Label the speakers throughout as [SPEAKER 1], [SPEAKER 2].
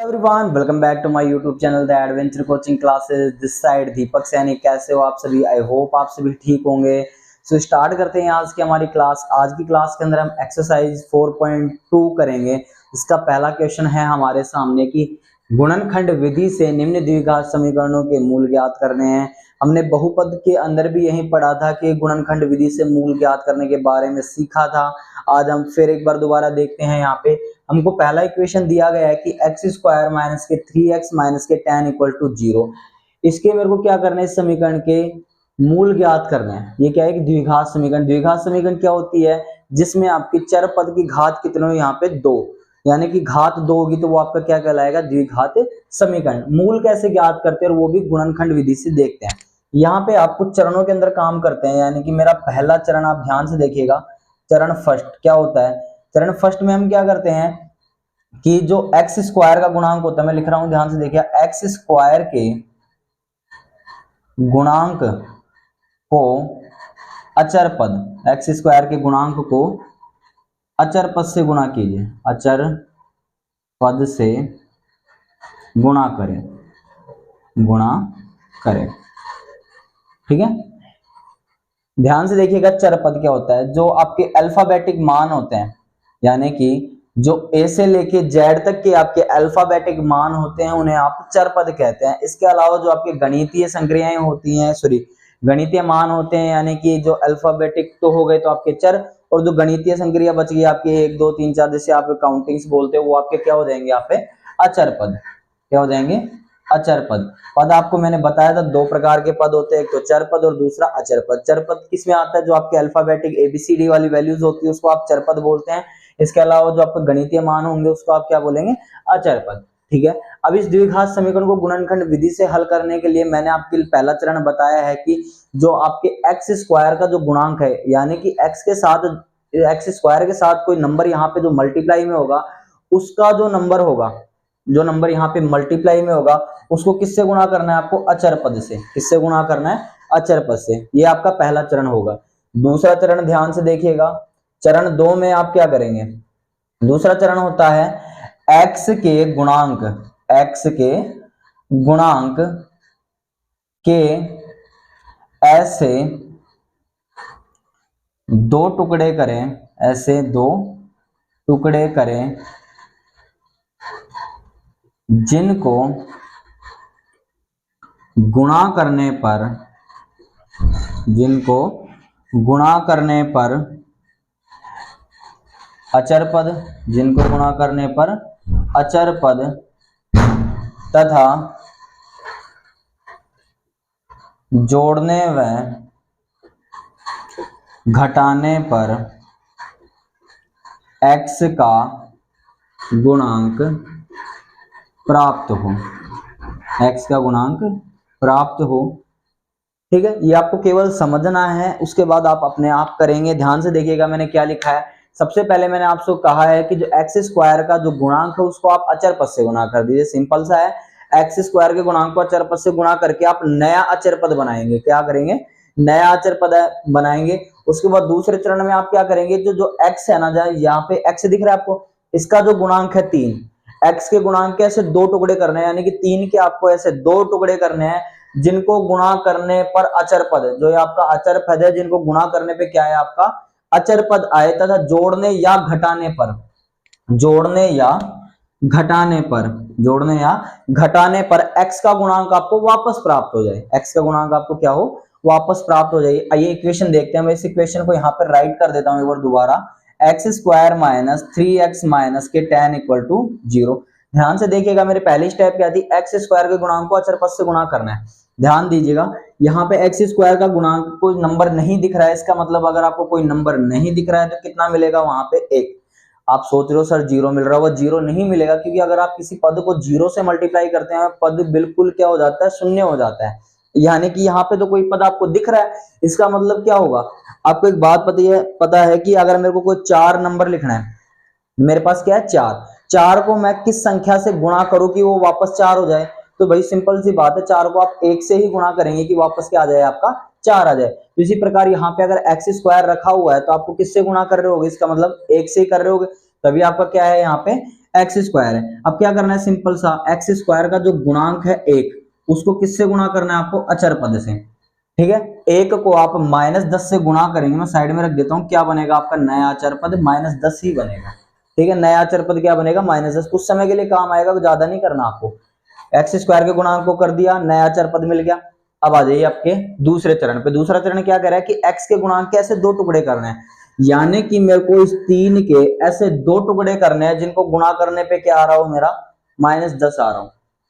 [SPEAKER 1] Everyone, welcome back to my YouTube channel the adventure coaching classes. This side Deepak Saini. कैसे हो आप सभी? I hope आप सभी ठीक होंगे। सो स्टार्ट करते हैं आज की हमारी क्लास। आज की क्लास के अंदर हम एक्सरसाइज 4.2 करेंगे। इसका पहला क्वेश्चन है हमारे सामने कि गुणनखंड विधि से निम्न द्विघात समीकरणों के मूल ज्ञात करने हैं। हमने बहुपद के अंदर भी यही पढ़ा था कि गुणनखंड विधि से मूल ज्ञात करने के बारे में सीखा था। आज हम फिर एक बार दोबारा देखते हैं। यहाँ पे हमको पहला इक्वेशन दिया गया है कि एक्स स्क्वायर माइनस के 3x माइनस के tan इक्वल टू 0। इसके मेरे को क्या करना है? इस समीकरण के मूल ज्ञात करना है। ये क्या है कि द्विघात समीकरण। द्विघात समीकरण क्या होती है? जिसमें आपकी चर पद की घात कितने हो? यहाँ पे 2, यानी कि घात 2 होगी तो वो आपका क्या कहलाएगा? द्विघात समीकरण। मूल कैसे ज्ञात करते हैं और वो भी गुणनखंड विधि से देखते हैं। यहाँ पे आप कुछ चरणों के अंदर काम करते हैं, यानी कि मेरा पहला चरण आप ध्यान से देखिएगा। चरण फर्स्ट क्या होता है? चरण फर्स्ट में हम क्या करते हैं कि जो एक्स स्क्वायर का गुणांक होता है, मैं लिख रहा हूं ध्यान से देखिए, एक्स स्क्वायर के गुणांक को अचर पद, एक्स स्क्वायर के गुणांक को अचर पद से गुणा कीजिए। अचर पद से गुणा करें, ठीक है। ध्यान से देखिएगा, चर पद क्या होता है? जो आपके अल्फाबेटिक मान होते हैं, यानी कि जो ए से लेके जेड तक के आपके अल्फाबेटिक मान होते हैं, उन्हें आप चर पद कहते हैं। इसके अलावा जो आपके गणितीय संक्रियाएं होती हैं, गणितीय मान होते हैं, यानी कि जो अल्फाबेटिक तो हो गए तो आपके चर, और जो गणितीय संक्रिया बच गई आपके 1 2 3 4 जैसे आप काउंटिंग्स बोलते हो, वो आपके क्या हो जाएंगे? यहाँ पे अचर पद। क्या हो जाएंगे? अचर पद। पद आपको मैंने बताया था, 2 प्रकार के पद होते हैं, एक तो चर पद और दूसरा अचर पद। चर पद किसमें आता है? जो आपके अल्फाबेटिक ABCD वाली वैल्यूज होती है उसको आप चर पद बोलते हैं। इसके अलावा जो आपके गणितीय मान होंगे उसको आप क्या बोलेंगे? अचर पद। ठीक है। अब इस द्विघात समीकरण को गुणनखंड विधि से हल करने के लिए मैंने आपके पहला चरण बताया है कि जो आपके एक्स स्क्वायर का जो गुणांक है, यानी कि एक्स स्क्वायर के साथ कोई नंबर यहाँ पे जो मल्टीप्लाई में होगा, उसका जो नंबर होगा, जो नंबर यहाँ पे मल्टीप्लाई में होगा, उसको किससे गुणा करना है आपको? अचर पद से। किससे गुणा करना है? अचर पद से। ये आपका पहला चरण होगा। दूसरा चरण ध्यान से देखिएगा। चरण 2 में आप क्या करेंगे? दूसरा चरण होता है x के गुणांक के ऐसे 2 टुकड़े करें, जिनको गुणा करने पर अचर पद तथा जोड़ने व घटाने पर x का गुणांक प्राप्त हो। ठीक है। ये आपको केवल समझना है, उसके बाद आप अपने आप करेंगे। ध्यान से देखिएगा मैंने क्या लिखा है। सबसे पहले मैंने आपसे कहा है कि जो एक्स स्क्वायर का जो गुणांक है उसको आप अचर पद से गुणा कर दीजिए। सिंपल सा है। एक्स स्क्वायर के गुणांक को अचर पद से गुणा करके आप नया अचर पद बनाएंगे। क्या करेंगे? नया अचर पद बनाएंगे। उसके बाद दूसरे चरण में आप क्या करेंगे? जो एक्स है ना, यहाँ पे एक्स दिख रहा है आपको, इसका जो गुणांक है 3, एक्स के गुणांक के ऐसे 2 टुकड़े करने हैं, यानी कि 3 के आपको ऐसे 2 टुकड़े करने हैं, जिनको गुणा करने पर अचर पद, जो ये आपका अचर पद है, जिनको गुणा करने पे क्या है आपका? अचर पद आए, तथा जोड़ने या घटाने पर x का गुणांक आपको वापस प्राप्त हो जाए। x का गुणांक आपको क्या हो? वापस प्राप्त हो जाए। आइए इक्वेशन देखते हैं। मैं इस इक्वेशन को यहाँ पर राइट कर देता हूँ एक बार दोबारा। X square minus 3x minus के tan इक्वल टू 0। ध्यान से देखिएगा, मेरे पहली स्टेप क्या थी? एक्स स्क्वायर के गुणांक को अचर पद से गुणा करना है। ध्यान दीजिएगा, यहाँ पे एक्स स्क्वायर का गुणांक कोई नंबर नहीं दिख रहा है। इसका मतलब अगर आपको कोई नंबर नहीं दिख रहा है तो कितना मिलेगा? वहां पे 1। आप सोच रहे हो सर 0 मिल रहा है, वो 0 नहीं मिलेगा, क्योंकि अगर आप किसी पद को 0 से मल्टीप्लाई करते हैं, पद बिल्कुल क्या हो जाता है? शून्य हो जाता है। यानी कि यहाँ पे तो कोई पद आपको दिख रहा है, इसका मतलब क्या होगा? आपको एक बात पता है कि अगर मेरे को कोई 4 नंबर लिखना है, मेरे पास क्या है? 4 को मैं किस संख्या से गुणा करूं कि वो वापस 4 हो जाए? तो भाई सिंपल सी बात है, 4 को आप 1 से ही गुणा करेंगे कि वापस क्या आ जाए? आपका 4 आ जाए। तो इसी प्रकार यहाँ पे अगर एक्स स्क्वायर रखा हुआ है तो आपको किससे गुणा कर रहे होगे? इसका मतलब 1 से ही कर रहे होगे, तभी आपका क्या है? यहाँ पे एक्स स्क्वायर है। अब क्या करना है, सिंपल सा, एक्स स्क्वायर का जो गुणांक है 1, उसको किससे गुणा करना है आपको, अचर पद से। ठीक है, 1 को आप -10 से गुणा करेंगे, मैं साइड में रख देता हूं, क्या बनेगा आपका नया अचर पद, -10 ही बनेगा। ठीक है, नया अचर पद क्या बनेगा, -10। कुछ समय के लिए काम आएगा, ज्यादा नहीं करना आपको। एक्स स्क्वायर के गुणांक को कर दिया, नया अचर पद मिल गया। अब आ जाइए आपके दूसरे चरण पे। दूसरा चरण क्या कह रहा है कि एक्स के गुणांक के ऐसे 2 टुकड़े करने हैं, यानी कि मेरे को इस 3 के ऐसे 2 टुकड़े करने हैं जिनको गुणा करने पे क्या आ रहा हो मेरा, -10 आ रहा हूं।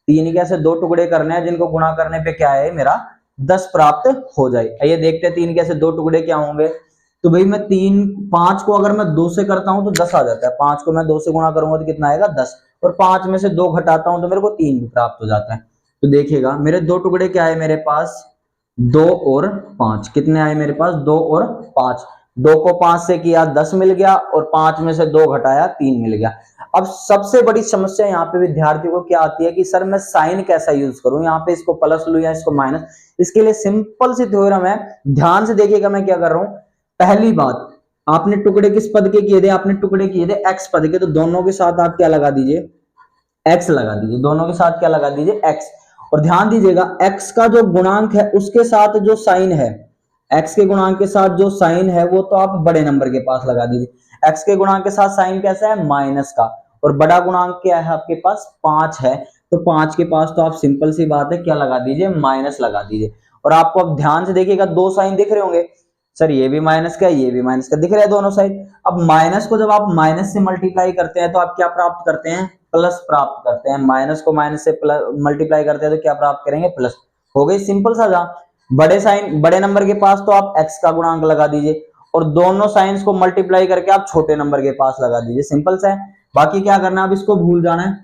[SPEAKER 1] 3 के ऐसे 2 टुकड़े करने हैं जिनको गुणा करने पे क्या है मेरा 10 प्राप्त हो जाए। आइए देखते हैं 3 के ऐसे 2 टुकड़े क्या होंगे। तो भाई मैं 5 को अगर मैं 2 से करता हूं तो 10 आ जाता है, 5 को मैं 2 से गुणा करूंगा तो कितना आएगा 10, और 5 में से 2 घटाता हूं तो मेरे को 3 भी प्राप्त हो जाता है। तो देखिएगा मेरे 2 टुकड़े क्या है मेरे पास, 2 और 5। कितने आए मेरे पास, 2 और 5। 2 को 5 से किया 10 मिल गया, और 5 में से 2 घटाया 3 मिल गया। अब सबसे बड़ी समस्या यहाँ पे विद्यार्थियों को क्या आती है कि सर मैं साइन कैसा यूज करूं, यहाँ पे इसको प्लस लूं या इसको माइनस। इसके लिए सिंपल सी थ्योरम है, ध्यान से देखिएगा मैं क्या कर रहा हूं। पहली बात, आपने टुकड़े किस पद के किए थे, आपने टुकड़े किए थे एक्स पद के, तो दोनों के साथ आप क्या लगा दीजिए, एक्स लगा दीजिए। दोनों के साथ क्या लगा दीजिए, एक्स। और ध्यान दीजिएगा एक्स का जो गुणांक है उसके साथ जो साइन है, एक्स के गुणांक के साथ जो साइन है वो तो आप बड़े नंबर के पास लगा दीजिए। एक्स के गुणांक के साथ साइन कैसा है, माइनस का, और बड़ा गुणांक क्या है आपके पास, 5 है, तो 5 के पास तो आप सिंपल सी बात है क्या लगा दीजिए, माइनस लगा दीजिए। और आपको अब ध्यान से देखिएगा 2 साइन दिख रहे होंगे, सर ये भी माइनस का ये भी माइनस का दिख रहा है दोनों साइड। अब माइनस को जब आप माइनस से मल्टीप्लाई करते हैं तो आप क्या प्राप्त करते हैं, प्लस प्राप्त करते हैं। माइनस को माइनस से मल्टीप्लाई करते हैं तो क्या प्राप्त करेंगे, प्लस। हो गई सिंपल सा। जहां बड़े साइन बड़े नंबर के पास तो आप एक्स का गुणांक लगा दीजिए, और दोनों साइंस को मल्टीप्लाई करके आप छोटे नंबर के पास लगा दीजिए, सिंपल सा है। बाकी क्या करना है, अब इसको भूल जाना है,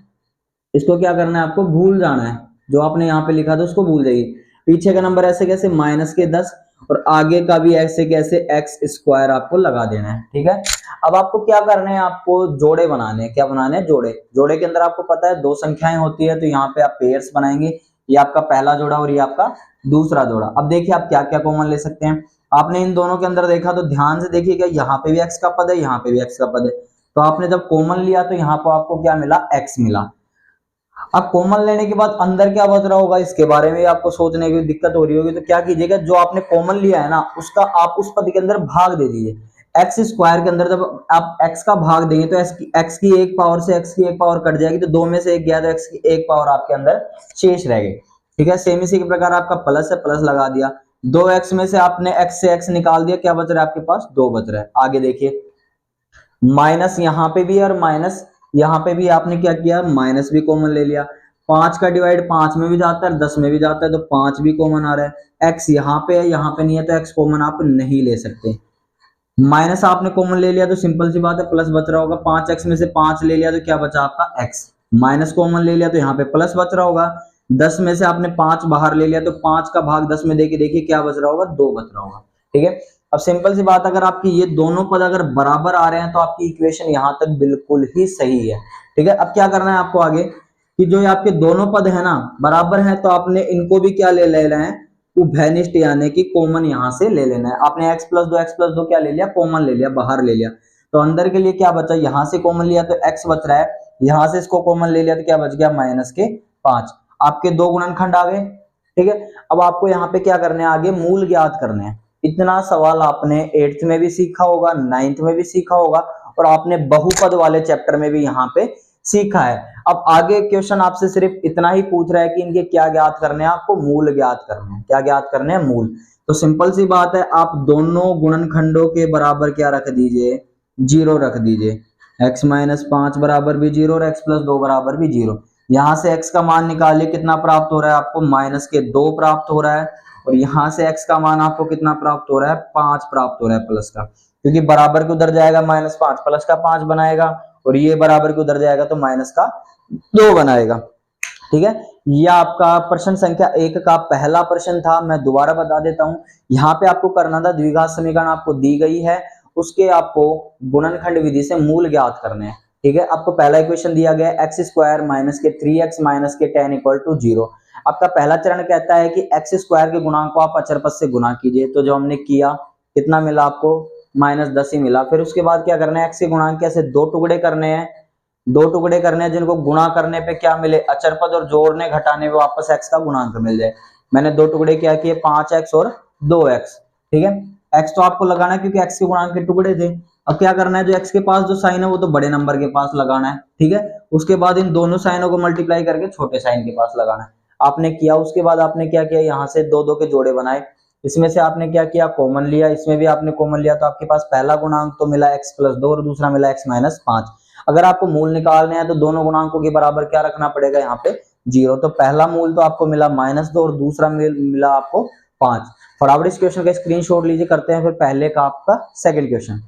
[SPEAKER 1] इसको क्या करना है आपको भूल जाना है, जो आपने यहाँ पे लिखा था उसको भूल जाइए। पीछे का नंबर ऐसे कैसे, -10, और आगे का भी ऐसे कैसे एक्स स्क्वायर आपको लगा देना है। ठीक है, अब आपको क्या करना है, आपको जोड़े बनाने हैं। क्या बनाने हैं, जोड़े। जोड़े के अंदर आपको पता है 2 संख्याएं होती है, तो यहाँ पे आप पेयर्स बनाएंगे, ये आपका पहला जोड़ा और ये आपका दूसरा जोड़ा। अब देखिए आप क्या क्या कॉमन ले सकते हैं। आपने इन दोनों के अंदर देखा तो ध्यान से देखिएगा, यहाँ पे भी एक्स का पद है, यहाँ पे भी एक्स का पद है, तो आपने जब कॉमन लिया तो यहाँ पर आपको क्या मिला, एक्स मिला। अब कॉमन लेने के बाद अंदर क्या बच रहा होगा, इसके बारे में आपको सोचने की दिक्कत हो रही होगी, तो क्या कीजिएगा, जो आपने कॉमन लिया है ना उसका आप उस पद के अंदर भाग दे दीजिए। एक्स स्क्वायर के अंदर जब आप एक्स का भाग देंगे तो एक्स की 1 पावर से एक्स की 1 पावर कट जाएगी, तो 2 में से 1 गया तो एक्स की 1 पावर आपके अंदर शेष रह गई। ठीक है, सेम इसी के प्रकार आपका प्लस है, प्लस लगा दिया। 2x में से आपने x से x निकाल दिया, क्या बच रहा है आपके पास, 2 बच रहा है। आगे देखिए, माइनस यहाँ पे भी और माइनस यहाँ पे भी आपने क्या किया, माइनस भी कॉमन ले लिया। 5 का डिवाइड 5 में भी जाता है, 10 में भी जाता है, तो 5 भी कॉमन आ रहा है। x यहाँ पे है, यहाँ पे नहीं है, तो x कॉमन आप नहीं ले सकते। माइनस आपने कॉमन ले लिया तो सिंपल सी बात है प्लस बच रहा होगा। 5x में से 5 ले लिया तो क्या बचा आपका x। माइनस कॉमन ले लिया तो यहाँ पे प्लस बच रहा होगा। 10 में से आपने 5 बाहर ले लिया तो 5 का भाग 10 में देके देखिए क्या बच रहा होगा, 2 बच रहा होगा। ठीक है, अब सिंपल सी बात, अगर आपकी ये दोनों पद अगर बराबर आ रहे हैं तो आपकी इक्वेशन यहां तक बिल्कुल ही सही है। ठीक है, अब क्या करना है आपको आगे, कि जो ये आपके दोनों पद है ना बराबर है, तो आपने इनको भी क्या ले लेना है, उभयनिष्ठ यानी कि कॉमन यहां से ले लेना है। आपने x + 2 क्या ले लिया, कॉमन ले लिया, बाहर ले लिया, तो अंदर के लिए क्या बचा, यहां से कॉमन लिया तो x बच रहा है, यहां से इसको कॉमन ले लिया तो क्या बच गया, -5। आपके 2 गुणनखंड आ गए। ठीक है, अब आपको यहाँ पे क्या करने हैं, आगे मूल ज्ञात करने हैं। इतना सवाल आपने 8th में भी सीखा होगा, 9th में भी सीखा होगा, और आपने बहुपद वाले चैप्टर में भी यहाँ पे सीखा है। अब आगे क्वेश्चन आपसे सिर्फ इतना ही पूछ रहा है कि इनके क्या ज्ञात करने हैं, आपको मूल ज्ञात करने हैं। क्या ज्ञात करने हैं, मूल। तो सिंपल सी बात है, आप दोनों गुणनखंडों के बराबर क्या रख दीजिए, 0 रख दीजिए। x - 5 बराबर भी 0 और x + 2 बराबर भी 0। यहां से x का मान निकालिए, कितना प्राप्त हो रहा है आपको, -2 प्राप्त हो रहा है, और यहां से x का मान आपको कितना प्राप्त हो रहा है, 5 प्राप्त हो रहा है प्लस का, क्योंकि बराबर के उधर जाएगा -5 प्लस का 5 बनाएगा, और ये बराबर के उधर जाएगा तो माइनस का 2 बनाएगा। ठीक है, ये आपका प्रश्न संख्या 1 का पहला प्रश्न था। मैं दोबारा बता देता हूं, यहाँ पे आपको करना था, द्विघात समीकरण आपको दी गई है, उसके आपको गुणनखंड विधि से मूल ज्ञात करने हैं। ठीक है, आपको पहला इक्वेशन दिया गया x² - 3x - 10 = 0। आपका पहला चरण कहता है कि x² के गुणांक को आप अचर पद से गुणा कीजिए, तो जो हमने किया कितना मिला आपको, -10 ही मिला। फिर उसके बाद क्या करना है, x के गुणांक के ऐसे 2 टुकड़े करने हैं, दो टुकड़े करने हैं जिनको गुणा करने पे क्या मिले अचर पद, और जोड़ने घटाने पे वापस x का गुणांक मिल जाए। मैंने दो टुकड़े क्या किए 5x और 2x, ठीक है। x तो आपको लगाना है क्योंकि x के गुणांक के टुकड़े थे। अब क्या करना है, जो x के पास जो साइन है वो तो बड़े नंबर के पास लगाना है, ठीक है। उसके बाद इन दोनों साइनों को मल्टीप्लाई करके छोटे साइन के पास लगाना है। आपने किया, उसके बाद आपने क्या किया, यहाँ से दो दो के जोड़े बनाए, इसमें से आपने क्या किया कॉमन लिया, इसमें भी आपने कॉमन लिया, तो आपके पास पहला गुणांक तो मिला x + 2 और दूसरा मिला x - 5। अगर आपको मूल निकालने हैं तो दोनों गुणांकों के बराबर क्या रखना पड़ेगा, यहाँ पे 0। तो पहला मूल तो आपको मिला -2 और दूसरा मिला आपको 5। फटाफट इस क्वेश्चन का स्क्रीनशॉट लीजिए, करते हैं फिर पहले का आपका सेकंड क्वेश्चन।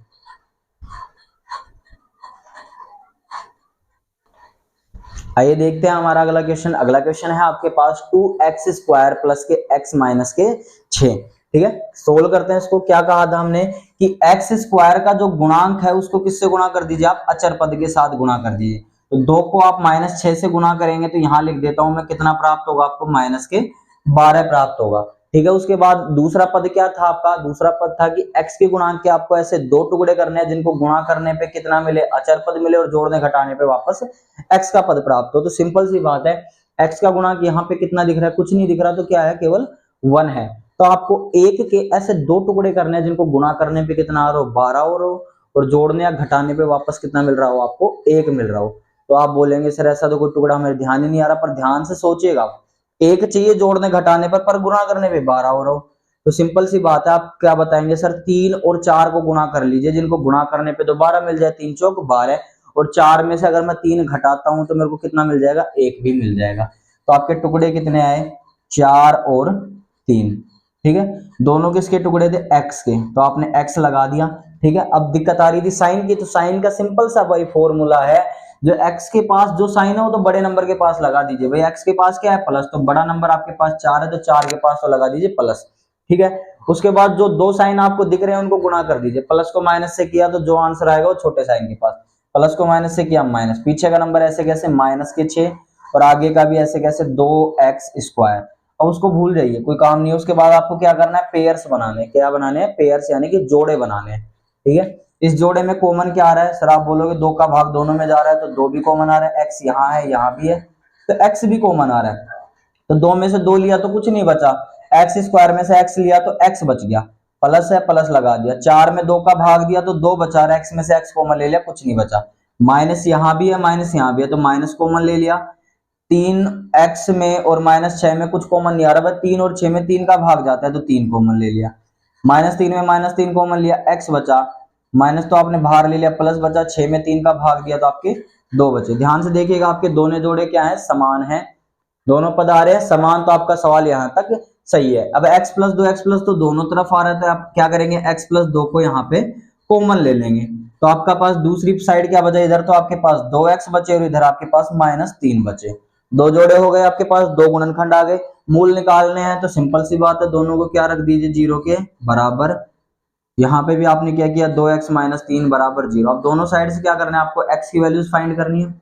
[SPEAKER 1] आइए देखते हैं हमारा अगला क्वेश्चन। अगला क्वेश्चन है आपके पास 2x² प्लस के x माइनस के 6, ठीक है। सोल्व करते हैं इसको। क्या कहा था हमने कि x² का जो गुणांक है उसको किससे गुणा कर दीजिए, आप अचर पद के साथ गुणा कर दीजिए। तो 2 को आप -6 से गुणा करेंगे तो यहां लिख देता हूं मैं, कितना प्राप्त होगा आपको, -12 प्राप्त होगा, ठीक है। उसके बाद दूसरा पद क्या था आपका, दूसरा पद था कि x के गुणांक के आपको ऐसे दो टुकड़े करने हैं जिनको गुणा करने पे कितना मिले, अचर पद मिले, और जोड़ने घटाने पे वापस x का पद प्राप्त हो। तो सिंपल सी बात है, x का गुणांक यहाँ पे कितना दिख रहा है, कुछ नहीं दिख रहा, तो क्या है, केवल 1 है। तो आपको एक के ऐसे दो टुकड़े करने हैं जिनको गुणा करने पे कितना आ रहा हो, 12 हो, और जोड़ने या घटाने पे वापस कितना मिल रहा हो आपको, 1 मिल रहा हो। तो आप बोलेंगे सर ऐसा तो कोई टुकड़ा हमें ध्यान ही नहीं आ रहा, पर ध्यान से सोचिएगा, एक चाहिए जोड़ने घटाने पर गुणा करने पे 12 हो रहा हो। तो सिंपल सी बात है, आप क्या बताएंगे, सर 3 और 4 को गुणा कर लीजिए, जिनको गुणा करने पे तो 12 मिल जाए, 3 चौक 12, और 4 में से अगर मैं 3 घटाता हूं तो मेरे को कितना मिल जाएगा, 1 भी मिल जाएगा। तो आपके टुकड़े कितने आए, 4 और 3, ठीक है। दोनों किसके टुकड़े थे, x के, तो आपने x लगा दिया, ठीक है। अब दिक्कत आ रही थी साइन की, तो साइन का सिंपल सा भाई फॉर्मूला है, जो x के पास जो साइन है वो तो बड़े नंबर के पास लगा दीजिए। भाई x के पास क्या है, प्लस, तो बड़ा नंबर आपके पास 4 है, तो 4 के पास तो लगा दीजिए प्लस, ठीक है। उसके बाद जो दो साइन आपको दिख रहे हैं उनको गुणा कर दीजिए, प्लस को माइनस से किया तो जो आंसर आएगा वो छोटे साइन के पास, प्लस को माइनस से किया माइनस, पीछे का नंबर ऐसे कैसे -6, और आगे का भी ऐसे कैसे 2x²। अब उसको भूल जाइए, कोई काम नहीं है। उसके बाद आपको क्या करना है, पेयर्स बनाने, क्या बनाने हैं, पेयर्स, यानी कि जोड़े बनाने हैं, ठीक है। इस जोड़े में कॉमन क्या आ रहा है, सर आप बोलोगे 2 का भाग दोनों में जा रहा है, तो 2 भी कॉमन आ रहा है, x यहाँ है यहाँ भी है, तो x भी कॉमन आ रहा है, तो 2 में से 2 लिया तो कुछ नहीं बचा, x² में से x लिया तो x बच गया, प्लस है प्लस लगा दिया, 4 में 2 का भाग दिया तो 2 बचा रहा है, x में से x कॉमन ले लिया, कुछ नहीं बचा, माइनस यहाँ भी है माइनस यहाँ भी है, तो माइनस कॉमन ले लिया, 3x में और -6 में कुछ कॉमन नहीं आ रहा, 3 और 6 में 3 का भाग जाता है, तो 3 कॉमन ले लिया, -3 में -3 कॉमन लिया, x बचा, माइनस तो आपने बाहर ले लिया, प्लस बचा, 6 में 3 का भाग दिया तो आपके 2 बचे। ध्यान से देखिएगा, आपके दोनों जोड़े क्या है, समान है, दोनों पद आ रहे हैं समान, तो आपका सवाल यहाँ तक सही है। अब x + 2x+ तो दोनों तरफ आ रहा है, तो आप क्या करेंगे, x + 2 को यहाँ पे कॉमन ले लेंगे, तो आपका पास दूसरी साइड क्या बचा, इधर तो आपके पास 2x बचे और इधर आपके पास -3 बचे, दो जोड़े हो गए आपके पास, दो गुणनखंड आ गए। मूल निकालने हैं तो सिंपल सी बात है, दोनों को क्या रख दीजिए, 0 के बराबर। यहाँ पे भी आपने क्या किया, 2x - 3 बराबर 0। अब दोनों साइड से क्या करना है, आपको x की वैल्यूज फाइंड करनी है।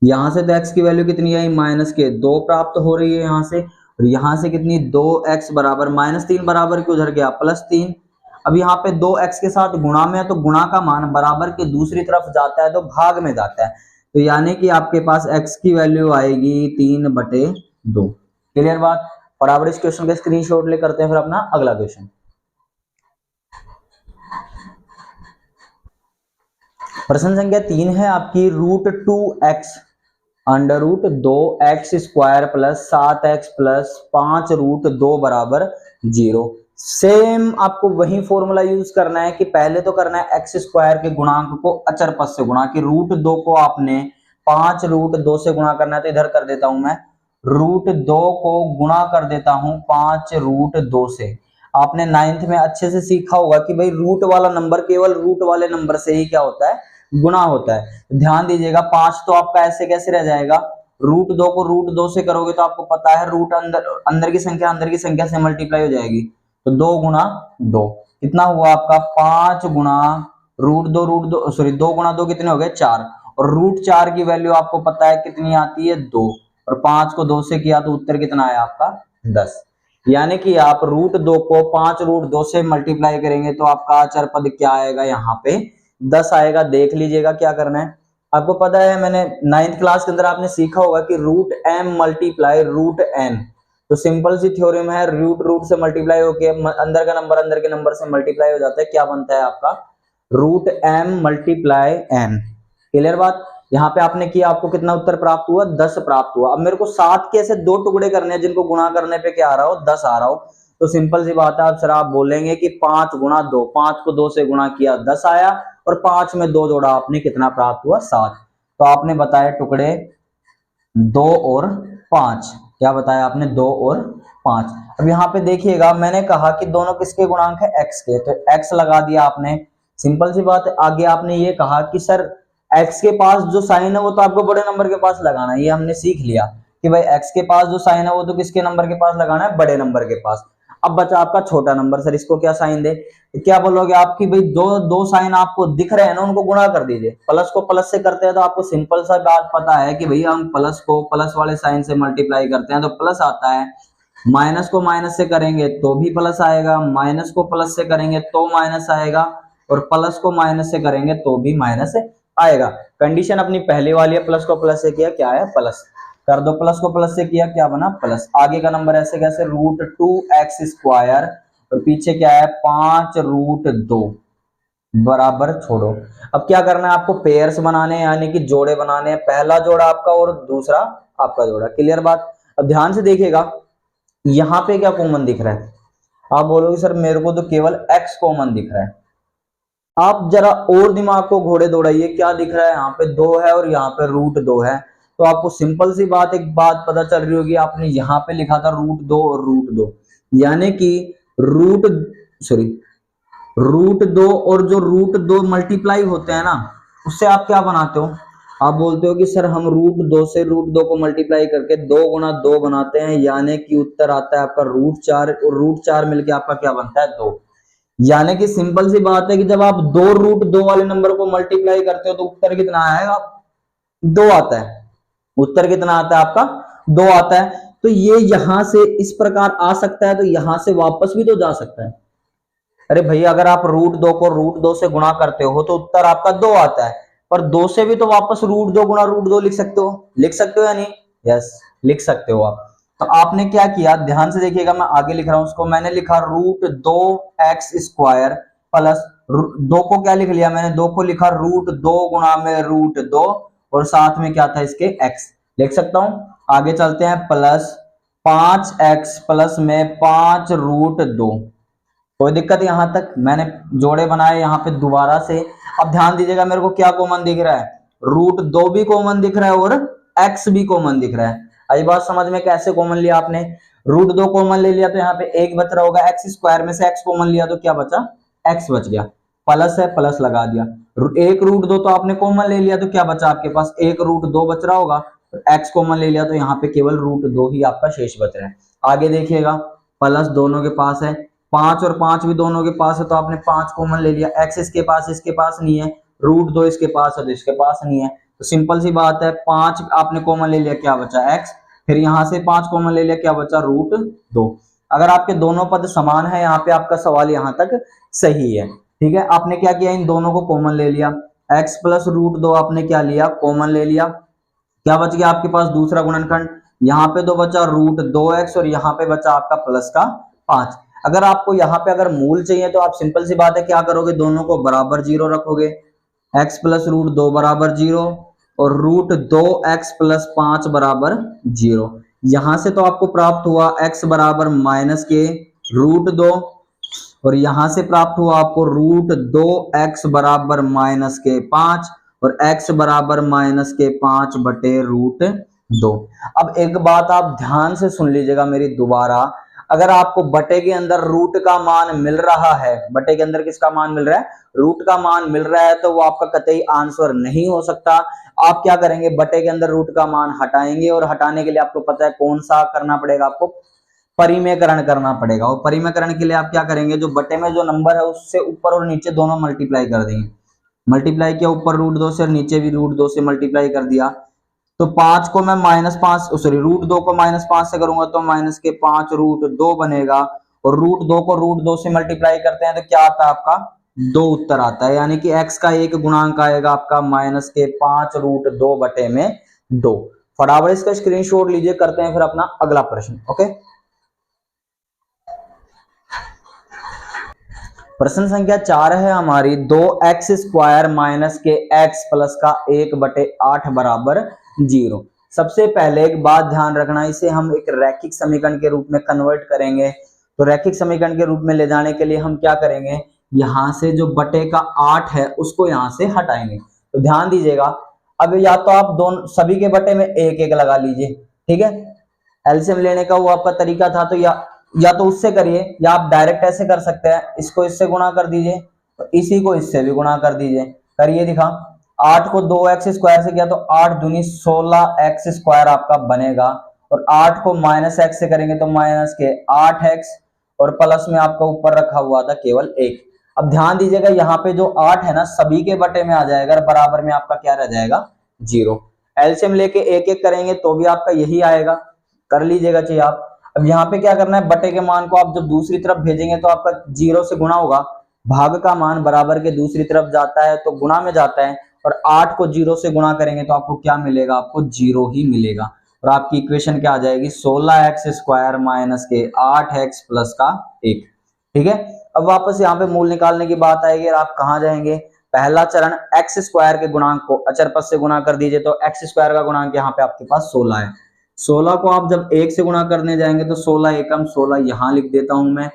[SPEAKER 1] यहां से तो x की वैल्यू कितनी आई, -2 प्राप्त हो रही है यहाँ से, और यहाँ से कितनी, 2x बराबर -3 बराबर के उधर गया +3। अब यहाँ पे 2x के साथ गुणा में है, तो गुणा का मान बराबर के दूसरी तरफ जाता है तो भाग में जाता है, तो यानी कि आपके पास x की वैल्यू आएगी 3/2। क्लियर बात। बराबर इस क्वेश्चन का स्क्रीनशॉट ले, करते हैं फिर अपना अगला क्वेश्चन। प्रश्न संख्या 3 है आपकी, √2x √2x² + 7x + 5√2 बराबर 0। सेम आपको वही फॉर्मूला यूज करना है कि पहले तो करना है x² के गुणांक को अचर पद से गुणा, कि √2 को आपने 5√2 से गुणा करना है, तो इधर कर देता हूं मैं, √2 को गुणा कर देता हूं 5√2 से। आपने 9th में अच्छे से सीखा होगा कि भाई रूट वाला नंबर केवल रूट वाले नंबर से ही क्या होता है, गुणा होता है। ध्यान दीजिएगा, 5 तो आपका ऐसे कैसे रह जाएगा, √2 को √2 से करोगे तो आपको पता है रूट अंदर की संख्या से मल्टीप्लाई हो जाएगी, तो 2 × 2 कितना हुआ आपका, 5 गुणा √2 सॉरी 2 × 2 कितने हो गए, 4, और √4 की वैल्यू आपको पता है कितनी आती है, 2, और 5 को 2 से किया तो उत्तर कितना आया आपका, 10। यानी कि आप √2 को 5√2 से मल्टीप्लाई करेंगे तो आपका अचर पद क्या आएगा, यहाँ पे 10 आएगा। देख लीजिएगा क्या करना है, आपको पता है मैंने 9th क्लास के अंदर आपने सीखा होगा कि root m multiply root n, तो सिंपल सी थ्योरम है, रूट रूट से मल्टीप्लाई होके अंदर का नंबर अंदर के नंबर से मल्टीप्लाई हो जाता है, क्या बनता है आपका root m multiply n। Clear बात। यहाँ पे आपने किया, आपको कितना उत्तर प्राप्त हुआ 10 प्राप्त हुआ। अब मेरे को 7 के ऐसे 2 टुकड़े करने हैं जिनको गुणा करने पे क्या आ रहा हो 10 आ रहा हो, तो सिंपल सी बात है अब सर आप बोलेंगे कि 5 गुणा 2, 5 को 2 से गुणा किया 10 आया, और 5 में 2 जोड़ा आपने कितना प्राप्त हुआ 7। तो आपने बताया टुकड़े 2 और 5, क्या बताया आपने 2 और 5। अब यहाँ पे देखिएगा मैंने कहा कि दोनों किसके गुणांक है x के, तो x लगा दिया आपने। सिंपल सी बात है, आगे आपने ये कहा कि सर x के पास जो साइन है वो तो आपको बड़े नंबर के पास लगाना है, ये हमने सीख लिया कि भाई x के पास जो साइन है वो तो किसके नंबर के पास लगाना है, बड़े नंबर के पास। अब बचा आपका छोटा नंबर, सर इसको क्या साइन दे, तो क्या बोलोगे आप कि भाई जो दो साइन आपको दिख रहे हैं ना उनको गुणा कर दीजिए। प्लस को प्लस से करते हैं तो आपको सिंपल सा बात पता है कि भैया हम प्लस को प्लस वाले साइन से मल्टीप्लाई करते हैं तो प्लस आता है, माइनस को माइनस से करेंगे तो भी प्लस आएगा, माइनस को प्लस से करेंगे तो माइनस आएगा, और प्लस को माइनस से करेंगे तो भी माइनस आएगा। कंडीशन अपनी पहले वाली है, प्लस को प्लस से किया क्या है प्लस, कर दो प्लस को प्लस से किया क्या बना प्लस। आगे का नंबर ऐसे कैसे रूट 2x स्क्वायर, और पीछे क्या है 5 रूट 2 बराबर छोड़ो। अब क्या करना है आपको पेयर्स बनाने हैं, यानी कि जोड़े बनाने हैं, पहला जोड़ा आपका और दूसरा आपका जोड़ा। क्लियर बात। अब ध्यान से देखिएगा यहाँ पे क्या कॉमन दिख रहा है, आप बोलोगे सर मेरे को तो केवल x कॉमन दिख रहा है। आप जरा और दिमाग को घोड़े दौड़ाइए, क्या दिख रहा है यहाँ पे 2 है और यहाँ पे रूट 2 है, तो आपको सिंपल सी बात एक बात पता चल रही होगी, आपने यहाँ पे लिखा था रूट 2 और रूट 2, यानी कि रूट 2 और जो रूट 2 मल्टीप्लाई होते हैं ना उससे आप क्या बनाते हो, आप बोलते हो कि सर हम रूट 2 से रूट 2 को मल्टीप्लाई करके 2 गुना 2 बनाते हैं, यानी कि उत्तर आता है आपका रूट 4, और रूट 4 मिलके आपका क्या बनता है 2। यानी कि सिंपल सी बात है कि जब आप 2 रूट 2 वाले नंबर को मल्टीप्लाई करते हो तो उत्तर कितना आएगा 2 आता है, उत्तर कितना आता है आपका 2 आता है। तो ये यहां से इस प्रकार आ सकता है, तो यहां से वापस भी तो जा सकता है। अरे भैया अगर आप रूट 2 को रूट 2 से गुणा करते हो तो उत्तर आपका 2 आता है, पर 2 से भी तो वापस रूट 2 गुणा रूट 2 लिख सकते हो या नहीं, यस लिख सकते हो आप। तो आपने क्या किया ध्यान से देखिएगा, मैं आगे लिख रहा हूं उसको, मैंने लिखा रूट 2x स्क्वायर प्लस 2 को क्या लिख लिया मैंने, 2 को लिखा रूट 2 गुणा में रूट 2, और साथ में क्या था इसके x लिख सकता हूं। आगे चलते हैं, प्लस 5x प्लस में 5 रूट 2, कोई दिक्कत यहां तक, मैंने जोड़े बनाए यहाँ पे दोबारा से। अब ध्यान दीजिएगा मेरे को क्या कॉमन दिख रहा है, रूट 2 भी कॉमन दिख रहा है और x भी कॉमन दिख रहा है। आई बात समझ में, कैसे कॉमन लिया आपने, रूट 2 कॉमन ले लिया तो यहाँ पे 1 बच रहा होगा, x स्क्वायर में से x कॉमन लिया तो क्या बचा x बच गया, प्लस है प्लस लगा दिया, 1 रूट 2 तो आपने कॉमन ले लिया तो क्या बचा आपके पास 1 रूट 2 बच रहा होगा, x कॉमन ले लिया तो यहाँ पे केवल रूट 2 ही आपका शेष बच रहा है। आगे देखिएगा प्लस दोनों के पास है, 5 और 5 भी दोनों के पास है तो आपने 5 कॉमन ले लिया, x इसके पास नहीं है, रूट 2 इसके पास है तो इसके पास नहीं है, तो सिंपल सी बात है 5 आपने कॉमन ले लिया क्या बचा x, फिर यहां से 5 कॉमन ले लिया क्या बचा रूट 2। अगर आपके दोनों पद समान है यहाँ पे आपका सवाल यहाँ तक सही है। ठीक है, आपने क्या किया इन दोनों को कॉमन ले लिया, x प्लस रूट 2 आपने क्या लिया कॉमन ले लिया, क्या बच गया आपके पास दूसरा गुणनखंड, यहाँ पे तो बचा रूट 2x और यहाँ पे बचा आपका प्लस का 5। अगर आपको यहाँ पे अगर मूल चाहिए तो आप सिंपल सी बात है क्या करोगे, दोनों को बराबर 0 रखोगे, x प्लस रूट 2 बराबर 0 और रूट 2x प्लस 5 बराबर 0। यहां से तो आपको प्राप्त हुआ x बराबर माइनस के रूट 2, और यहां से प्राप्त हुआ आपको रूट 2x बराबर माइनस के 5 और x बराबर माइनस के 5 बटे रूट 2। अब एक बात आप ध्यान से सुन लीजिएगा मेरी दोबारा, अगर आपको बटे के अंदर रूट का मान मिल रहा है, बटे के अंदर किसका मान मिल रहा है रूट का मान मिल रहा है, तो वो आपका कतई आंसर नहीं हो सकता। आप क्या करेंगे बटे के अंदर रूट का मान हटाएंगे, और हटाने के लिए आपको पता है कौन सा करना पड़ेगा, आपको परिमेयकरण करना पड़ेगा। और परिमेयकरण के लिए आप क्या करेंगे, जो बटे में जो नंबर है उससे ऊपर और नीचे दोनों मल्टीप्लाई कर देंगे, मल्टीप्लाई किया ऊपर रूट 2 से और नीचे भी रूट 2 से मल्टीप्लाई कर दिया, तो 5 को मैं रूट 2 को -5 से करूंगा तो माइनस के 5 रूट 2 बनेगा, और रूट 2 को रूट 2 से मल्टीप्लाई करते हैं तो क्या आता है आपका 2 उत्तर आता है, यानी कि x का एक गुणांक आएगा आपका माइनस के 5√2 बटे में 2। फटाफट इसका स्क्रीनशॉट लीजिए, करते हैं फिर अपना अगला प्रश्न। ओके, प्रश्न संख्या 4 है हमारी, 2x² माइनस के x प्लस का 1/8 बराबर 0। सबसे पहले एक बात ध्यान रखना, इसे हम एक रैखिक समीकरण के रूप में कन्वर्ट करेंगे। तो रैखिक समीकरण के रूप में ले जाने के लिए हम क्या करेंगे, यहां से जो बटे का 8 है उसको यहां से हटाएंगे। तो ध्यान दीजिएगा, अब या तो आप दोनों सभी के बटे में 1 लगा लीजिए, ठीक है, एलसीएम लेने का वो आपका तरीका था। तो या तो उससे करिए, या आप डायरेक्ट ऐसे कर सकते हैं, इसको इससे गुणा कर दीजिए, तो इसी को इससे भी गुणा कर दीजिए। करिए दिखा, 8 को 2x² से किया तो 8 दूनी 16x² आपका बनेगा, और 8 को -x से करेंगे तो माइनस के 8x, और प्लस में आपका ऊपर रखा हुआ था केवल 1। अब ध्यान दीजिएगा, यहाँ पे जो 8 है ना सभी के बटे में आ जाएगा, बराबर में आपका क्या रह जाएगा, 0। एलसीएम लेके 1 करेंगे तो भी आपका यही आएगा, कर लीजिएगा चाहिए आप। अब यहाँ पे क्या करना है, बटे के मान को आप जब दूसरी तरफ भेजेंगे तो आपका 0 से गुणा होगा, भाग का मान बराबर के दूसरी तरफ जाता है तो गुणा में जाता है, और 8 को 0 से गुणा करेंगे तो आपको क्या मिलेगा, आपको 0 ही मिलेगा, और आपकी इक्वेशन क्या आ जाएगी, 16x² माइनस के 8x प्लस का 1। ठीक है, अब वापस यहाँ पे मूल निकालने की बात आएगी, और आप कहाँ जाएंगे, पहला चरण x² के गुणांक को अचर पद से गुणा कर दीजिए, तो x² का गुणांक यहाँ पे आपके पास 16 है। 16 को आप जब 1 से गुणा करने जाएंगे तो 16 एकम 16 यहां लिख देता हूं मैं।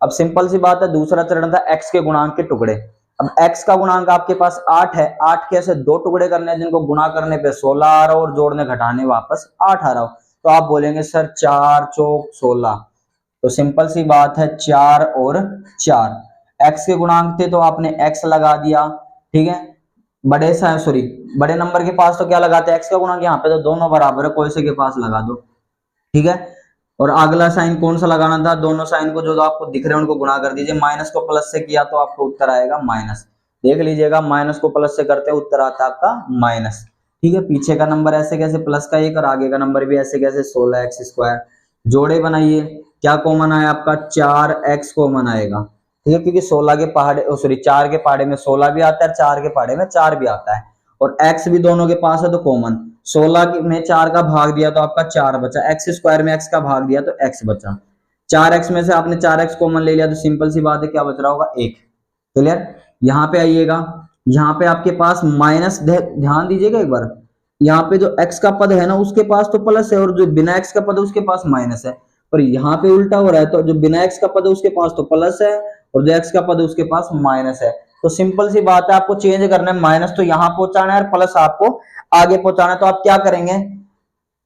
[SPEAKER 1] अब सिंपल सी बात है, दूसरा चरण था x के गुणांक के टुकड़े। अब x का गुणांक आपके पास 8 है, 8 के ऐसे 2 टुकड़े करने हैं जिनको गुणा करने पे 16 आ रहा हो और जोड़ने घटाने वापस 8 आ रहा हो, तो आप बोलेंगे सर 4 चौक 16। तो सिंपल सी बात है, 4 और 4 x के गुणांक थे तो आपने x लगा दिया, ठीक है, बड़े नंबर के पास तो क्या लगाते हैं, x का गुणांक, यहाँ पे तो दोनों बराबर है, कोई से के पास लगा दो, ठीक है। और अगला साइन कौन सा लगाना था, दोनों साइन को जो आपको दिख रहे हैं उनको गुणा कर दीजिए, माइनस को प्लस से किया तो आपको उत्तर आएगा माइनस। देख लीजिएगा, माइनस को प्लस से करते उत्तर आता है आपका माइनस, ठीक है। पीछे का नंबर ऐसे कैसे प्लस का 1 और आगे का नंबर भी ऐसे कैसे 16x²। जोड़े बनाइए, क्या कॉमन आया आपका, 4x कॉमन आएगा, ठीक है, क्योंकि 16 के पहाड़े 4 के पहाड़े में 16 भी आता है, 4 के पहाड़े में 4 भी आता है, और x भी दोनों के पास है तो कॉमन। 16 में 4 का भाग दिया तो आपका 4 बचा, x² में x का भाग दिया तो x बचा, 4x में से आपने 4x कॉमन ले लिया तो सिंपल सी बात है क्या बच रहा होगा, 1। क्लियर। यहाँ पे आइएगा, यहाँ पे आपके पास माइनस, ध्यान दीजिएगा एक बार, यहाँ पे जो x का पद है ना उसके पास तो प्लस है, और जो बिना x का पद है उसके पास माइनस है, और यहाँ पे उल्टा हो रहा है, तो जो बिना x का पद है उसके पास तो प्लस है, और जो x का पद है उसके पास माइनस है। तो सिंपल सी बात है, आपको चेंज करना है, माइनस तो यहाँ पहुंचाना है और प्लस आपको आगे पहुंचाना है, तो आप क्या करेंगे,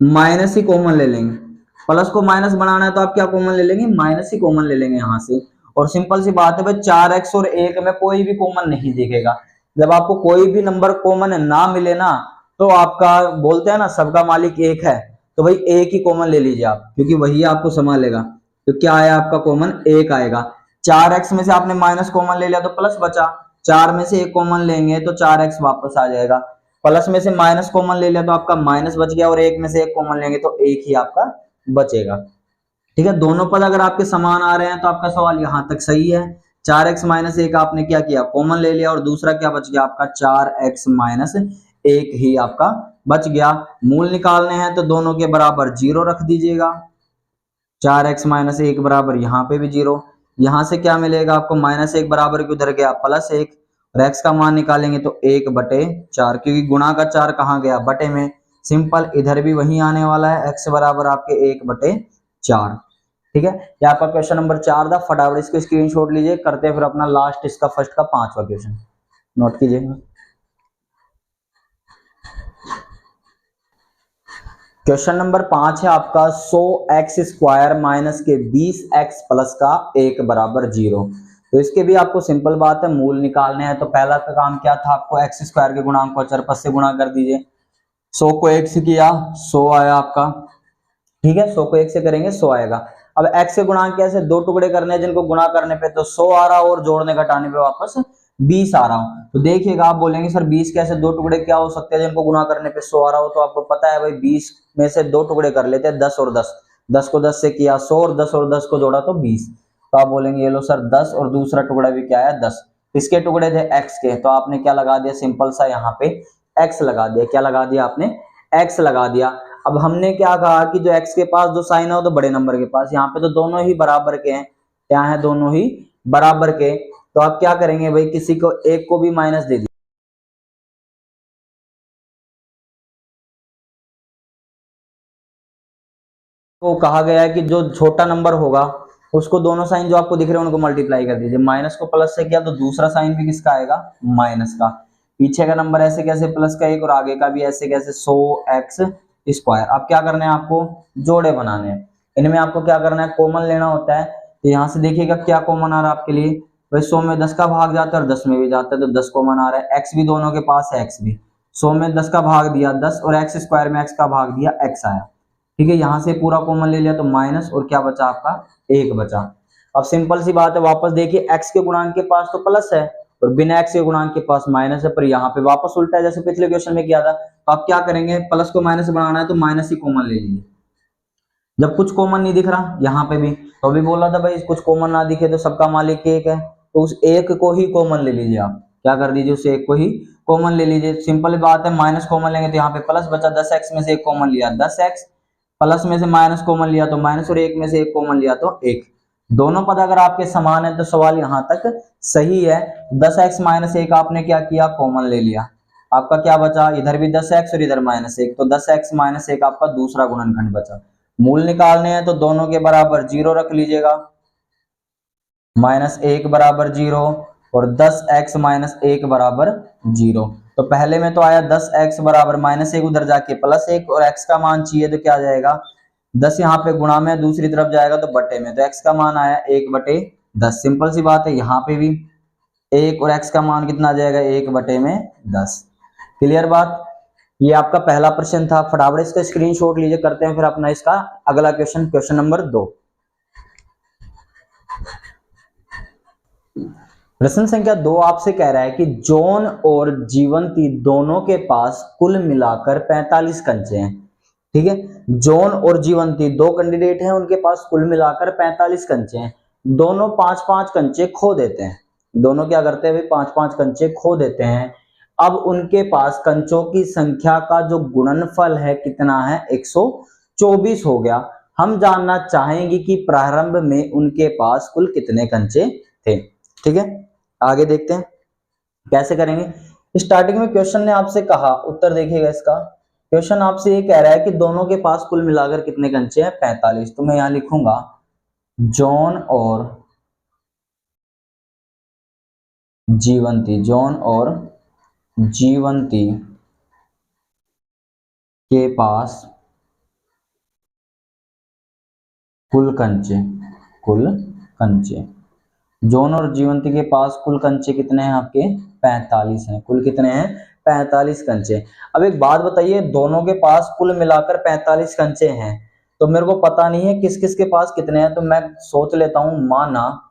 [SPEAKER 1] माइनस ही कॉमन ले लेंगे। प्लस को माइनस बनाना है तो आप क्या कॉमन ले लेंगे, माइनस ही कॉमन ले लेंगे यहाँ से। और सिंपल सी बात है भाई, 4x और 1 में कोई भी कॉमन नहीं दिखेगा। जब आपको कोई भी नंबर कॉमन ना मिले ना, तो आपका बोलते हैं ना सबका मालिक एक है, तो भाई 1 ही कॉमन ले लीजिए आप, क्योंकि वही आपको संभालेगा। तो क्या आया आपका कॉमन, 1 आएगा। 4x में से आपने माइनस कॉमन ले लिया तो प्लस बचा, 4 में से 1 कॉमन लेंगे तो 4x वापस आ जाएगा, प्लस में से माइनस कॉमन ले लिया तो आपका माइनस बच गया, और 1 में से 1 कॉमन लेंगे तो 1 ही आपका बचेगा, ठीक है। दोनों पद अगर आपके समान आ रहे हैं तो आपका सवाल यहां तक सही है। 4x - 1 आपने क्या किया, कॉमन ले लिया, और दूसरा क्या बच गया आपका, 4x - 1 ही आपका बच गया। मूल निकालने हैं तो दोनों के बराबर 0 रख दीजिएगा, 4x - 1 बराबर यहाँ पे भी 0। यहां से क्या मिलेगा आपको, -1 बराबर के उधर गया +1, और x का मान निकालेंगे तो 1/4, क्योंकि गुणा का 4 कहाँ गया, बटे में, सिंपल इधर भी वही आने वाला है, x बराबर आपके 1/4, ठीक है। ये आपका क्वेश्चन नंबर 4 था। फटाफट इसको स्क्रीनशॉट लीजिए, करते हैं फिर अपना लास्ट इसका फर्स्ट का 5वां क्वेश्चन, नोट कीजिएगा। क्वेश्चन नंबर 5 है आपका, 100x² माइनस के 20x प्लस का 1 बराबर 0। तो इसके भी आपको सिंपल बात है, मूल निकालने हैं। तो पहला का काम क्या था, आपको x² के गुणांक को अचर पद से गुणा कर दीजिए। 100 को 1 से किया 100 आया आपका, ठीक है, 100 को 1 से करेंगे 100 आएगा। अब x के गुणांक कैसे, 2 टुकड़े करने हैं जिनको गुणा करने पे तो 100 आ रहा हो, और जोड़ने घटाने पे वापस 20 आ रहा हूं। तो देखिएगा, आप बोलेंगे सर 20 कैसे, 2 टुकड़े क्या हो सकते हैं जिनको गुणा करने पे 100 आ रहा हो, तो आपको पता है भाई 20 में से 2 टुकड़े कर लेते हैं, 10 और 10, 10 को 10 से किया 100, और 10 को जोड़ा तो 20। तो आप बोलेंगे ये लो सर 10, और दूसरा टुकड़ा भी क्या है 10। किसके टुकड़े थे, x के, तो आपने क्या लगा दिया, सिंपल सा यहाँ पे x लगा दिया। क्या लगा दिया आपने, x लगा दिया। अब हमने क्या कहा कि जो x के पास जो साइन है वो तो बड़े नंबर के पास, यहाँ पे तो दोनों ही बराबर के हैं, क्या है, दोनों ही बराबर के। तो आप क्या करेंगे भाई, किसी को एक को भी माइनस दे दीजिए। तो कहा गया है कि जो छोटा नंबर होगा उसको दोनों साइन जो आपको दिख रहे हैं उनको मल्टीप्लाई कर दीजिए। माइनस को प्लस से किया तो दूसरा साइन भी किसका आएगा, माइनस का। पीछे का नंबर ऐसे कैसे प्लस का एक, और आगे का भी ऐसे कैसे 100x स्क्वायर। अब क्या करना है आपको, जोड़े बनाने हैं। इनमें आपको क्या करना है, कॉमन लेना होता है। तो यहाँ से देखिएगा क्या कॉमन आ रहा है आपके लिए, भाई 100 में 10 का भाग जाता है और 10 में भी जाता है, तो 10 कॉमन आ रहा है। x भी दोनों के पास है, x भी 100 में 10 का भाग दिया 10, और x स्क्वायर में x का भाग दिया x आया। ठीक है, यहां से पूरा कॉमन ले लिया तो माइनस, और क्या बचा आपका, एक बचा। अब सिंपल सी बात है, वापस देखिए x के गुणांक के पास तो प्लस है और बिना x के गुणांक के पास माइनस है, पर यहाँ पे वापस उल्टा है जैसे पिछले क्वेश्चन में किया था। तो आप क्या करेंगे, प्लस को माइनस बनाना है तो माइनस ही कॉमन ले लीजिए। जब कुछ कॉमन नहीं दिख रहा यहाँ पे भी, तो अभी बोला था भाई कुछ कॉमन ना दिखे तो सबका मालिक एक है, तो उस एक को ही कॉमन ले लीजिए। आप क्या कर दीजिए, उस एक को ही कॉमन ले लीजिए। सिंपल बात है, माइनस कॉमन लेंगे तो यहाँ पे प्लस बचा, 10x में से एक कॉमन लिया 10x, प्लस में से माइनस कॉमन लिया तो माइनस, और एक में से एक कॉमन लिया तो एक। दोनों पद अगर आपके समान है तो सवाल यहाँ तक सही है। 10x माइनस एक आपने क्या किया, कॉमन ले लिया। आपका क्या बचा, इधर भी 10x और इधर माइनस एक, तो 10x माइनस एक आपका दूसरा गुणनखंड बचा। मूल निकालने हैं तो दोनों के बराबर जीरो रख लीजिएगा, माइनस एक बराबर जीरो और 10x माइनस एक बराबर जीरो। तो पहले में तो आया 10x बराबर माइनस एक, उधर जाके प्लस एक, और x का मान चाहिए तो क्या आ जाएगा, 10 यहाँ पे गुणा में, दूसरी तरफ जाएगा तो बटे में, तो x का मान आया 1/10। सिंपल सी बात है, यहाँ पे भी एक और x का मान कितना आ जाएगा, 1/10। क्लियर बात। ये आपका पहला प्रश्न था, फटाफट इसका स्क्रीनशॉट लीजिए। करते हैं फिर अपना इसका अगला क्वेश्चन, क्वेश्चन नंबर 2। प्रश्न संख्या 2 आपसे कह रहा है कि जॉन और जीवंती दोनों के पास कुल मिलाकर 45 कंचे हैं। ठीक है, जॉन और जीवंती दो कैंडिडेट हैं, उनके पास कुल मिलाकर 45 कंचे हैं। दोनों 5-5 कंचे खो देते हैं। दोनों क्या करते हैं, 5-5 कंचे खो देते हैं। अब उनके पास कंचों की संख्या का जो गुणनफल है कितना है, 124 हो गया। हम जानना चाहेंगे कि प्रारंभ में उनके पास कुल कितने कंचे थे। ठीक है, आगे देखते हैं कैसे करेंगे। स्टार्टिंग में क्वेश्चन ने आपसे कहा, उत्तर देखिएगा इसका। क्वेश्चन आपसे ये कह रहा है कि दोनों के पास कुल मिलाकर कितने कंचे हैं, 45। तो मैं यहां लिखूंगा जॉन और जीवंती, जॉन और जीवंती के पास कुल कंचे, कुल कंचे। जॉन और जीवंती के पास कुल कंचे कितने हैं आपके, 45 हैं। कुल कितने हैं, 45 कंचे। अब एक बात बताइए, दोनों के पास कुल मिलाकर 45 कंचे हैं, तो मेरे को पता नहीं है किस किस के पास कितने हैं, तो मैं सोच लेता हूं, माना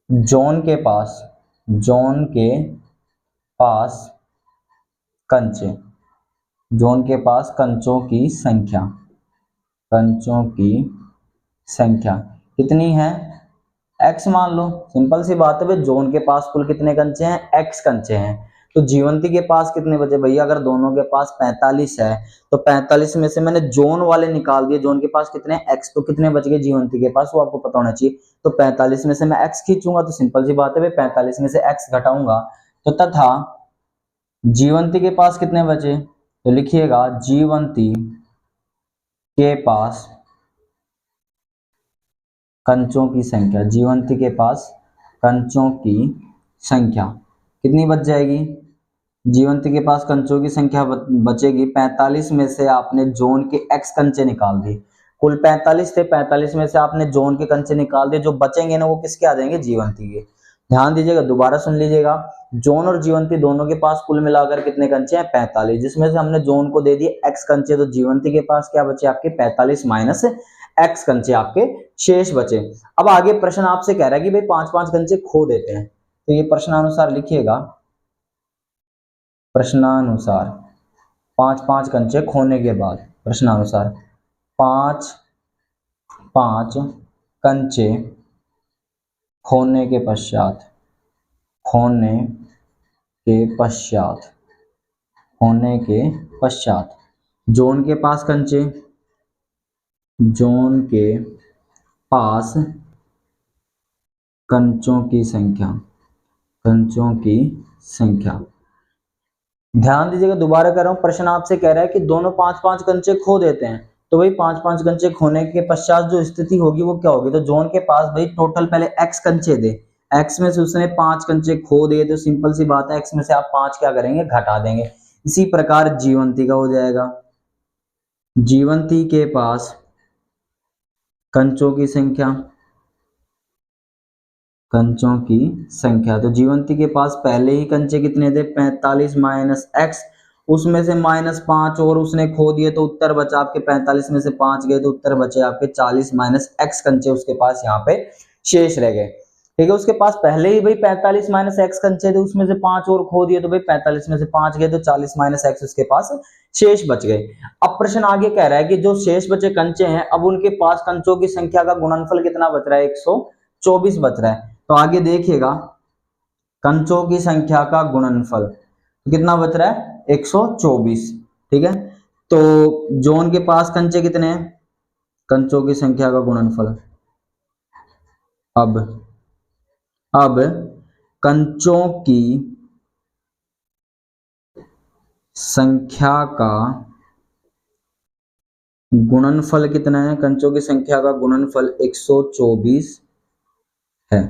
[SPEAKER 1] जॉन के पास, जॉन के पास कंचे, जॉन के पास कंचों की संख्या, कंचों की संख्या कितनी है, x मान लो। सिंपल सी बात है भाई, जॉन के पास कुल कितने कंचे हैं, x कंचे हैं। तो जीवंती के पास कितने बचे भैया, अगर दोनों के पास 45 है तो 45 में से मैंने जॉन वाले निकाल दिए, जॉन के पास कितने x, तो कितने बच गए जीवंती के पास, वो आपको पता होना चाहिए। तो 45 में से मैं x खींचूंगा, तो सिंपल सी बात है भाई 45 में से x घटाऊंगा, तो तथा जीवंती के पास कितने बचे, तो लिखिएगा जीवंती के पास कंचों की संख्या, जीवंती के पास कंचों की संख्या कितनी बच जाएगी, जीवंती के पास कंचों की संख्या बचेगी 45 में से आपने जोन के x कंचे निकाल दिए। कुल 45 थे, 45 में से आपने जोन के कंचे निकाल दिए, जो बचेंगे ना वो किसके आ जाएंगे, जीवंती के। ध्यान दीजिएगा, दोबारा सुन लीजिएगा। जोन और जीवंती दोनों के पास कुल मिलाकर कितने कंचे हैं, 45, जिसमें से हमने जोन को दे दिए x कंचे, तो जीवंती के पास क्या बचे आपके 45 माइनस x कंचे आपके शेष बचे। अब आगे प्रश्न आपसे कह रहा है कि भाई 5-5 कंचे खो देते हैं, तो ये प्रश्नानुसार लिखिएगा, प्रश्नानुसार 5-5 कंचे खोने के बाद, प्रश्नानुसार 5-5 कंचे खोने के पश्चात, होने के पश्चात जोन के पास कंचे, जोन के पास कंचों की संख्या। ध्यान दीजिएगा, दोबारा कर रहा हूं, प्रश्न आपसे कह रहा है कि दोनों 5-5 कंचे खो देते हैं, तो भाई 5-5 कंचे खोने के पश्चात जो स्थिति होगी वो क्या होगी, तो जोन के पास भाई टोटल पहले x कंचे दे, x में से उसने 5 कंचे खो दिए, तो सिंपल सी बात है x में से आप 5 क्या करेंगे, घटा देंगे। इसी प्रकार जीवंती का हो जाएगा, जीवंती के पास कंचों की संख्या, तो जीवंती के पास पहले ही कंचे कितने थे, 45 माइनस x, उसमें से -5 और उसने खो दिए, तो उत्तर बचा आपके 45 में से 5 गए, तो उत्तर बचे आपके 40 माइनस x कंचे उसके पास यहाँ पे शेष रह गए। ठीक है, उसके पास पहले ही भाई 45 माइनस x कंचे थे, उसमें से 5 और खो दिए, तो भाई 45 में से 5 गए, तो 40 माइनस x उसके पास शेष बच गए। अब प्रश्न आगे कह रहा है कि जो शेष बचे कंचे हैं, अब उनके पास कंचों की संख्या का गुणनफल कितना बच रहा है, 124 बच रहा है। तो आगे देखिएगा, कंचों की संख्या का गुणनफल कितना बच रहा है, 124। ठीक है, तो जोन के पास कंचे कितने हैं, कंचों की संख्या का गुणनफल, अब कंचों की संख्या का गुणनफल कितना है, कंचों की संख्या का गुणनफल 124 है।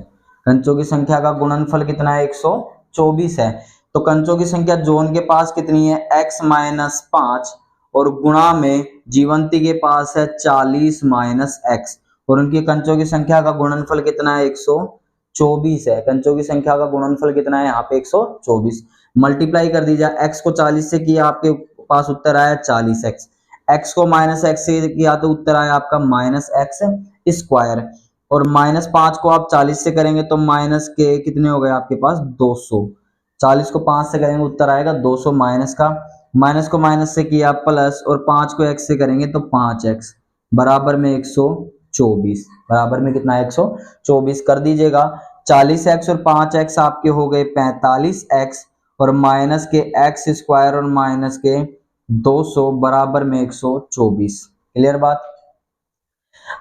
[SPEAKER 1] कंचों की संख्या का गुणनफल कितना है, 124 है। तो कंचों की संख्या जोन के पास कितनी है, x माइनस 5, और गुणा में जीवंती के पास है 40 माइनस x, और उनकी कंचों की संख्या का गुणनफल कितना है, 124 है। कंचों की संख्या का गुणनफल कितना है यहाँ पे, 124। मल्टीप्लाई कर दीजिए, x को 40 से किया, आपके पास उत्तर आया 40x, x को माइनस x से किया तो उत्तर आया आपका माइनस x स्क्वायर, और -5 को आप 40 से करेंगे तो माइनस के कितने हो गए आपके पास, 200। 40 को 5 से करेंगे उत्तर आएगा 200, माइनस का माइनस को माइनस से किया प्लस, और 5 को x से करेंगे तो 5x बराबर में 124, बराबर में कितना है, 124 कर दीजिएगा। 40x और 5x आपके हो गए 45x, और माइनस के x स्क्वायर और माइनस के 200 बराबर में 124। क्लियर बात।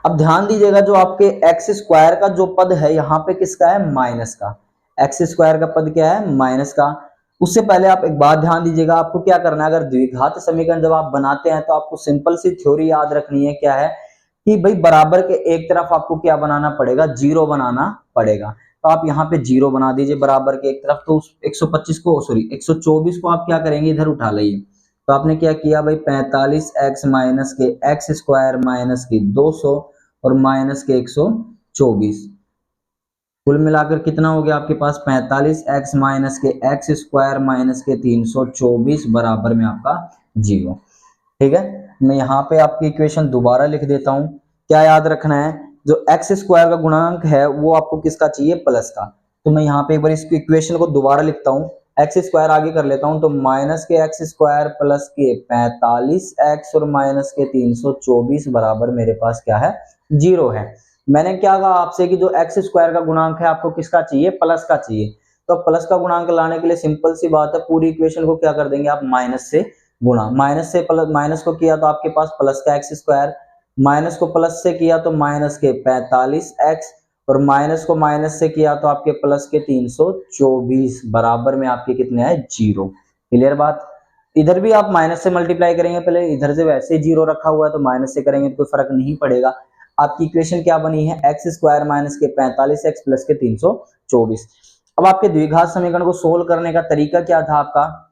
[SPEAKER 1] अब ध्यान दीजिएगा, जो आपके एक्स स्क्वायर का जो पद है यहाँ पे किसका है, माइनस का। एक्स स्क्वायर का पद क्या है, माइनस का। उससे पहले आप एक बात ध्यान दीजिएगा, आपको क्या करना है, अगर द्विघात समीकरण जब आप बनाते हैं तो आपको सिंपल सी थ्योरी याद रखनी है, क्या है कि भाई बराबर के एक तरफ आपको क्या बनाना पड़ेगा, जीरो बनाना पड़ेगा। तो आप यहाँ पे जीरो बना दीजिए बराबर के एक तरफ, तो 125 को सॉरी 124 को आप क्या करेंगे, इधर उठा लाइए। तो आपने क्या किया भाई, 45x माइनस के एक्स स्क्वायर माइनस के 200 और माइनस के 124, कुल मिलाकर कितना हो गया आपके पास, 45x माइनस के एक्स स्क्वायर माइनस के 324 बराबर में आपका 0। ठीक है, मैं यहाँ पे आपकी इक्वेशन दोबारा लिख देता हूँ। क्या याद रखना है, जो एक्स स्क्वायर का गुणांक है वो आपको किसका चाहिए, प्लस का। तो मैं यहाँ पे एक बार इसकी इक्वेशन को दोबारा लिखता हूँ, एक्स स्क्वायर आगे कर लेता हूँ, तो माइनस के एक्स स्क्वायर प्लस के 45x और माइनस के 324 बराबर मेरे पास क्या है, 0 है। मैंने क्या कहा आपसे कि जो एक्स स्क्वायर का गुणांक है आपको किसका चाहिए, प्लस का चाहिए। तो प्लस का गुणांक लाने के लिए सिंपल सी बात है, पूरी इक्वेशन को क्या कर देंगे आप, माइनस से गुणा, माइनस से प्लस, माइनस को किया तो आपके पास प्लस का एक्स स्क्वायर, माइनस को प्लस से किया तो माइनस के 45x, और माइनस को माइनस से किया तो आपके प्लस के 324 बराबर में आपके कितने आए, 0। क्लियर बात। इधर भी आप माइनस से मल्टीप्लाई करेंगे, पहले इधर से वैसे 0 रखा हुआ है तो माइनस से करेंगे तो कोई फर्क नहीं पड़ेगा। आपकी इक्वेशन क्या बनी है, एक्स स्क्वायर माइनस के 45x प्लस के 324। अब आपके द्विघात समीकरण को सोल्व करने का तरीका क्या था आपका,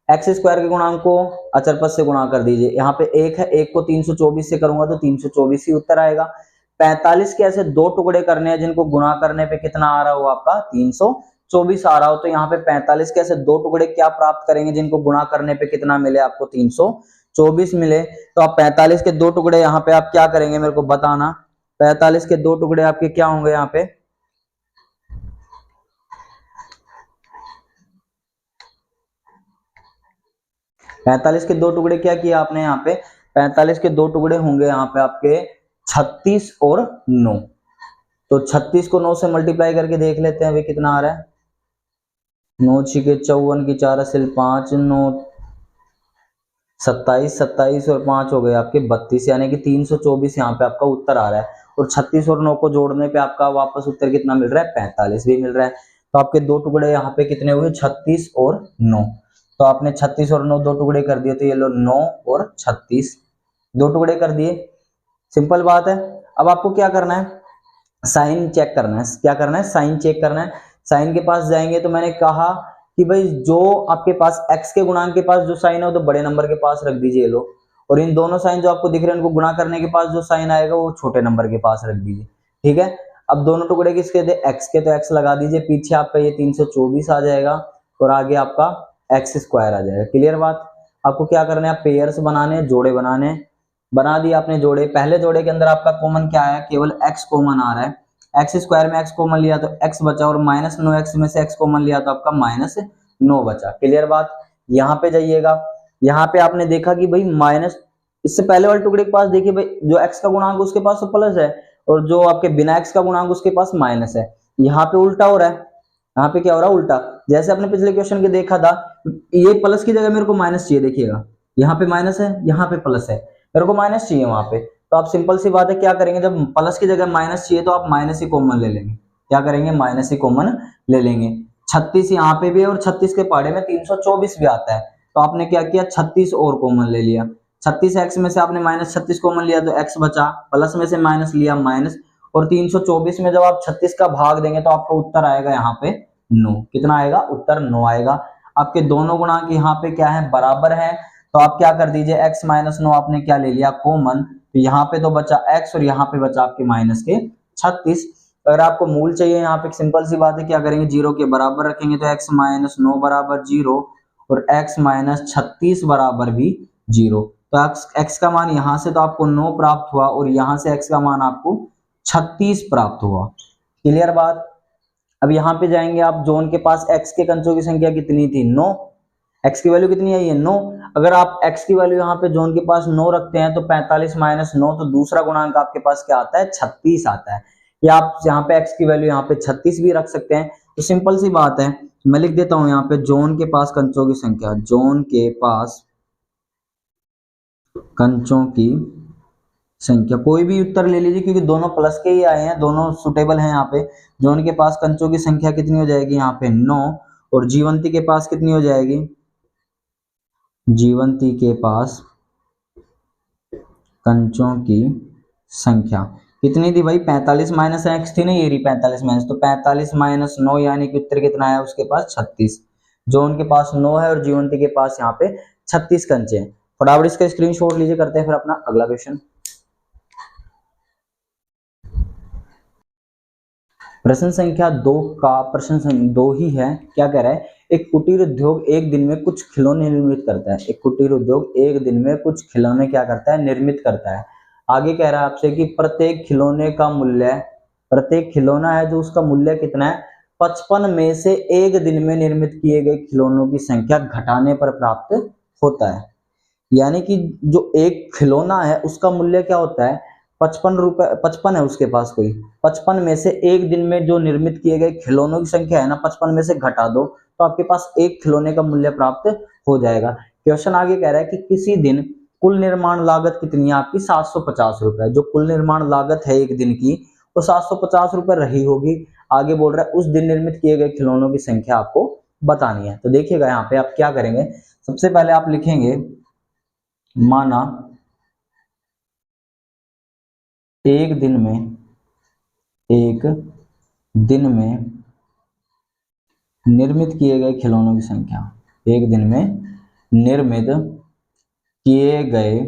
[SPEAKER 1] एक्स स्क्वायर के गुणांक को अचर पद से गुणा कर दीजिए। यहाँ पे एक है, एक को 324 से करूंगा तो 324 ही उत्तर आएगा। 45 के ऐसे दो टुकड़े करने हैं जिनको गुणा करने पे कितना आ रहा हो आपका, 324 आ रहा हो। तो यहाँ पे 45 के ऐसे दो टुकड़े क्या प्राप्त करेंगे जिनको गुणा करने पे कितना मिले आपको, 324 मिले। तो आप 45 के दो टुकड़े यहाँ पे आप क्या करेंगे मेरे को बताना, 45 के दो टुकड़े आपके क्या होंगे यहाँ पे, 45 के दो टुकड़े क्या किया आपने यहाँ पे, 45 के दो टुकड़े होंगे यहाँ पे आपके 36 और 9। तो 36 को 9 से मल्टीप्लाई करके देख लेते हैं अभी कितना आ रहा है, 9 छिके 54 की 4 असिल 5, 9 27, 27 और 5 हो गए आपके 32, यानी कि 324 यहाँ पे आपका उत्तर आ रहा है। और 36 और 9 को जोड़ने पे आपका वापस उत्तर कितना मिल रहा है, 45 भी मिल रहा है। तो आपके दो टुकड़े यहाँ पे कितने हुए, 36 और 9। तो आपने 36 और 9 दो टुकड़े कर दिए, तो ये लो 9 और 36 दो टुकड़े कर दिए। सिंपल बात है। अब आपको क्या करना है, साइन चेक करना है। क्या करना है, साइन चेक करना है। साइन के पास जाएंगे तो मैंने कहा कि भाई जो आपके पास x के गुणांक के पास जो साइन है वो तो बड़े नंबर के पास रख दीजिए लो, और इन दोनों साइन जो आपको दिख रहे हैं उनको गुणा करने के पास जो साइन आएगा वो छोटे नंबर के पास रख दीजिए। ठीक है, अब दोनों टुकड़े किसके थे, x के, तो x लगा दीजिए, पीछे आपका ये 324 आ जाएगा और आगे आपका x स्क्वायर आ जाएगा। क्लियर बात। आपको क्या करना है, पेयर्स बनाने, जोड़े बनाने। बना दिए आपने जोड़े। पहले जोड़े के अंदर आपका कॉमन क्या है, केवल x कॉमन आ रहा है। एक्स स्क्वायर में x कॉमन लिया तो x बचा, और माइनस 9x में से x कॉमन लिया तो आपका माइनस 9 बचा। क्लियर बात। यहाँ पे जाइएगा, यहाँ पे आपने देखा कि भाई माइनस, इससे पहले वाले टुकड़े के पास देखिए भाई जो x का गुणांक उसके पास तो प्लस है, और जो आपके बिना x का गुणांक उसके पास माइनस है। यहाँ पे उल्टा हो रहा है, यहाँ पे क्या हो रहा है, उल्टा। जैसे आपने पिछले क्वेश्चन के देखा था, ये प्लस की जगह मेरे को माइनस चाहिए, देखिएगा यहाँ पे माइनस है, यहाँ पे प्लस है, मेरे को माइनस चाहिए वहां पे। तो आप सिंपल सी बात है, क्या करेंगे, जब प्लस की जगह माइनस चाहिए तो आप माइनस ही कॉमन ले लेंगे। क्या करेंगे, माइनस ही कॉमन ले लेंगे। 36 यहाँ पे भी है और 36 के पहाड़े में 324 भी आता है, तो आपने क्या किया, 36 और कॉमन ले लिया। 36 एक्स में से आपने माइनस 36 कॉमन लिया तो एक्स बचा, प्लस में से माइनस लिया माइनस, और 324 में जब आप 36 का भाग देंगे तो आपको उत्तर आएगा यहाँ पे 9। कितना आएगा, उत्तर 9 आएगा। आपके दोनों गुणांक यहाँ पे क्या है, बराबर है। तो आप क्या कर दीजिए, x माइनस 9 आपने क्या ले लिया, कॉमन। तो यहाँ पे तो बचा x और यहाँ पे बचा आपके माइनस के 36। अगर आपको मूल चाहिए, यहाँ पे सिंपल सी बात है, क्या करेंगे, 0 के बराबर रखेंगे तो x माइनस 9 बराबर 0 और x माइनस 36 बराबर भी 0। तो x का मान यहाँ से तो आपको 9 प्राप्त हुआ और यहाँ से x का मान आपको 36 प्राप्त हुआ। क्लियर बात। अब यहाँ पे जाएंगे आप, जोन के पास x के कंचों की संख्या कितनी थी, 9। x की वैल्यू कितनी आई है, 9। अगर आप x की वैल्यू यहाँ पे जोन के पास 9 रखते हैं तो 45 माइनस 9, तो दूसरा गुणांक आपके पास क्या आता है, 36 आता है। या आप यहाँ पे x की वैल्यू यहाँ पे 36 भी रख सकते हैं। तो सिंपल सी बात है, मैं लिख देता हूँ यहाँ पे जोन के पास कंचों की संख्या, जोन के पास कंचों की संख्या। कोई भी उत्तर ले लीजिए क्योंकि दोनों प्लस के ही आए हैं, दोनों सुटेबल हैं। यहाँ पे जोन के पास कंचों की संख्या कितनी हो जाएगी, यहाँ पे 9, और जीवंती के पास कितनी हो जाएगी, जीवंती के पास कंचों की संख्या कितनी थी भाई, 45 माइनस एक्स थी ना, ये रही 45 माइनस, तो 45 माइनस 9 यानी कि उत्तर कितना है उसके पास, 36। जोन के पास 9 है और जीवंती के पास यहाँ पे 36 कंचे हैं। फटाफट इसका स्क्रीनशॉट लीजिए, करते हैं फिर अपना अगला क्वेश्चन। प्रश्न संख्या 2 का प्रश्न संख्या 2 ही है। क्या कह रहा है, एक कुटीर उद्योग एक दिन में कुछ खिलौने निर्मित करता है। एक कुटीर उद्योग एक दिन में कुछ खिलौने क्या करता है, निर्मित करता है। आगे कह रहा है आपसे कि प्रत्येक खिलौने का मूल्य, प्रत्येक खिलौना है जो उसका मूल्य कितना है, 55 में से एक दिन में निर्मित किए गए खिलौनों की संख्या घटाने पर प्राप्त होता है। यानी कि जो एक खिलौना है उसका मूल्य क्या होता है, 55 रुपए, 55 है उसके पास कोई, 55 में से एक दिन में जो निर्मित किए गए खिलौनों की संख्या है ना, 55 में से घटा दो तो आपके पास एक खिलौने का मूल्य प्राप्त हो जाएगा। क्वेश्चन आगे कह रहा है कि किसी दिन कुल निर्माण लागत कितनी है आपकी, 750 रुपए। जो कुल निर्माण लागत है एक दिन की वो 750 रुपए रही होगी। आगे बोल रहा है उस दिन निर्मित किए गए खिलौनों की संख्या आपको बतानी है। तो देखिएगा यहाँ पे आप क्या करेंगे, सबसे पहले आप लिखेंगे, माना एक दिन में निर्मित किए गए खिलौनों की संख्या, एक दिन में निर्मित किए गए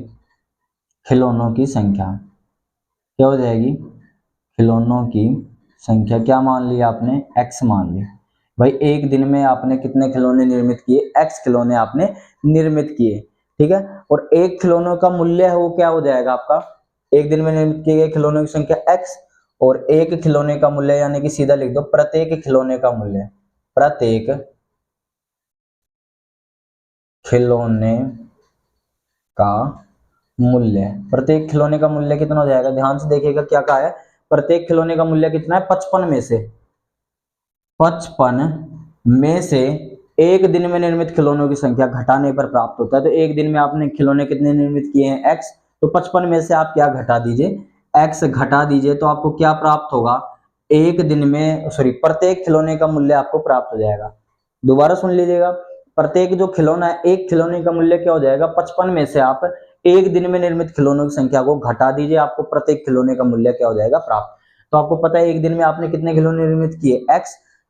[SPEAKER 1] खिलौनों की संख्या क्या हो जाएगी, खिलौनों की संख्या क्या मान लिया आपने, x मान ली। भाई एक दिन में आपने कितने खिलौने निर्मित किए, x खिलौने आपने निर्मित किए। ठीक है, और एक खिलौनों का मूल्य है वो क्या हो जाएगा आपका, एक दिन में निर्मित किए गए खिलौनों की संख्या x, और एक खिलौने का मूल्य यानी कि सीधा लिख दो प्रत्येक खिलौने का मूल्य, प्रत्येक खिलौने का मूल्य, प्रत्येक खिलौने का मूल्य कितना हो जाएगा, ध्यान से देखिएगा क्या कहा है, प्रत्येक खिलौने का मूल्य कितना है, 55 में से 55 में से एक दिन में निर्मित खिलौनों की संख्या घटाने पर प्राप्त होता है। तो एक दिन में आपने खिलौने कितने निर्मित किए हैं, x, तो 55 में से आप क्या घटा दीजिए, x घटा दीजिए, तो आपको क्या प्राप्त होगा, एक दिन में प्रत्येक खिलौने का मूल्य आपको प्राप्त हो जाएगा। दोबारा सुन लीजिएगा, प्रत्येक जो खिलौना है, एक खिलौने का मूल्य क्या हो जाएगा, 55 में से आप एक दिन में निर्मित खिलौनों की संख्या को घटा दीजिए, आपको प्रत्येक खिलौने का मूल्य क्या हो जाएगा, प्राप्त। तो आपको पता है एक दिन में आपने कितने खिलौने निर्मित किए, x,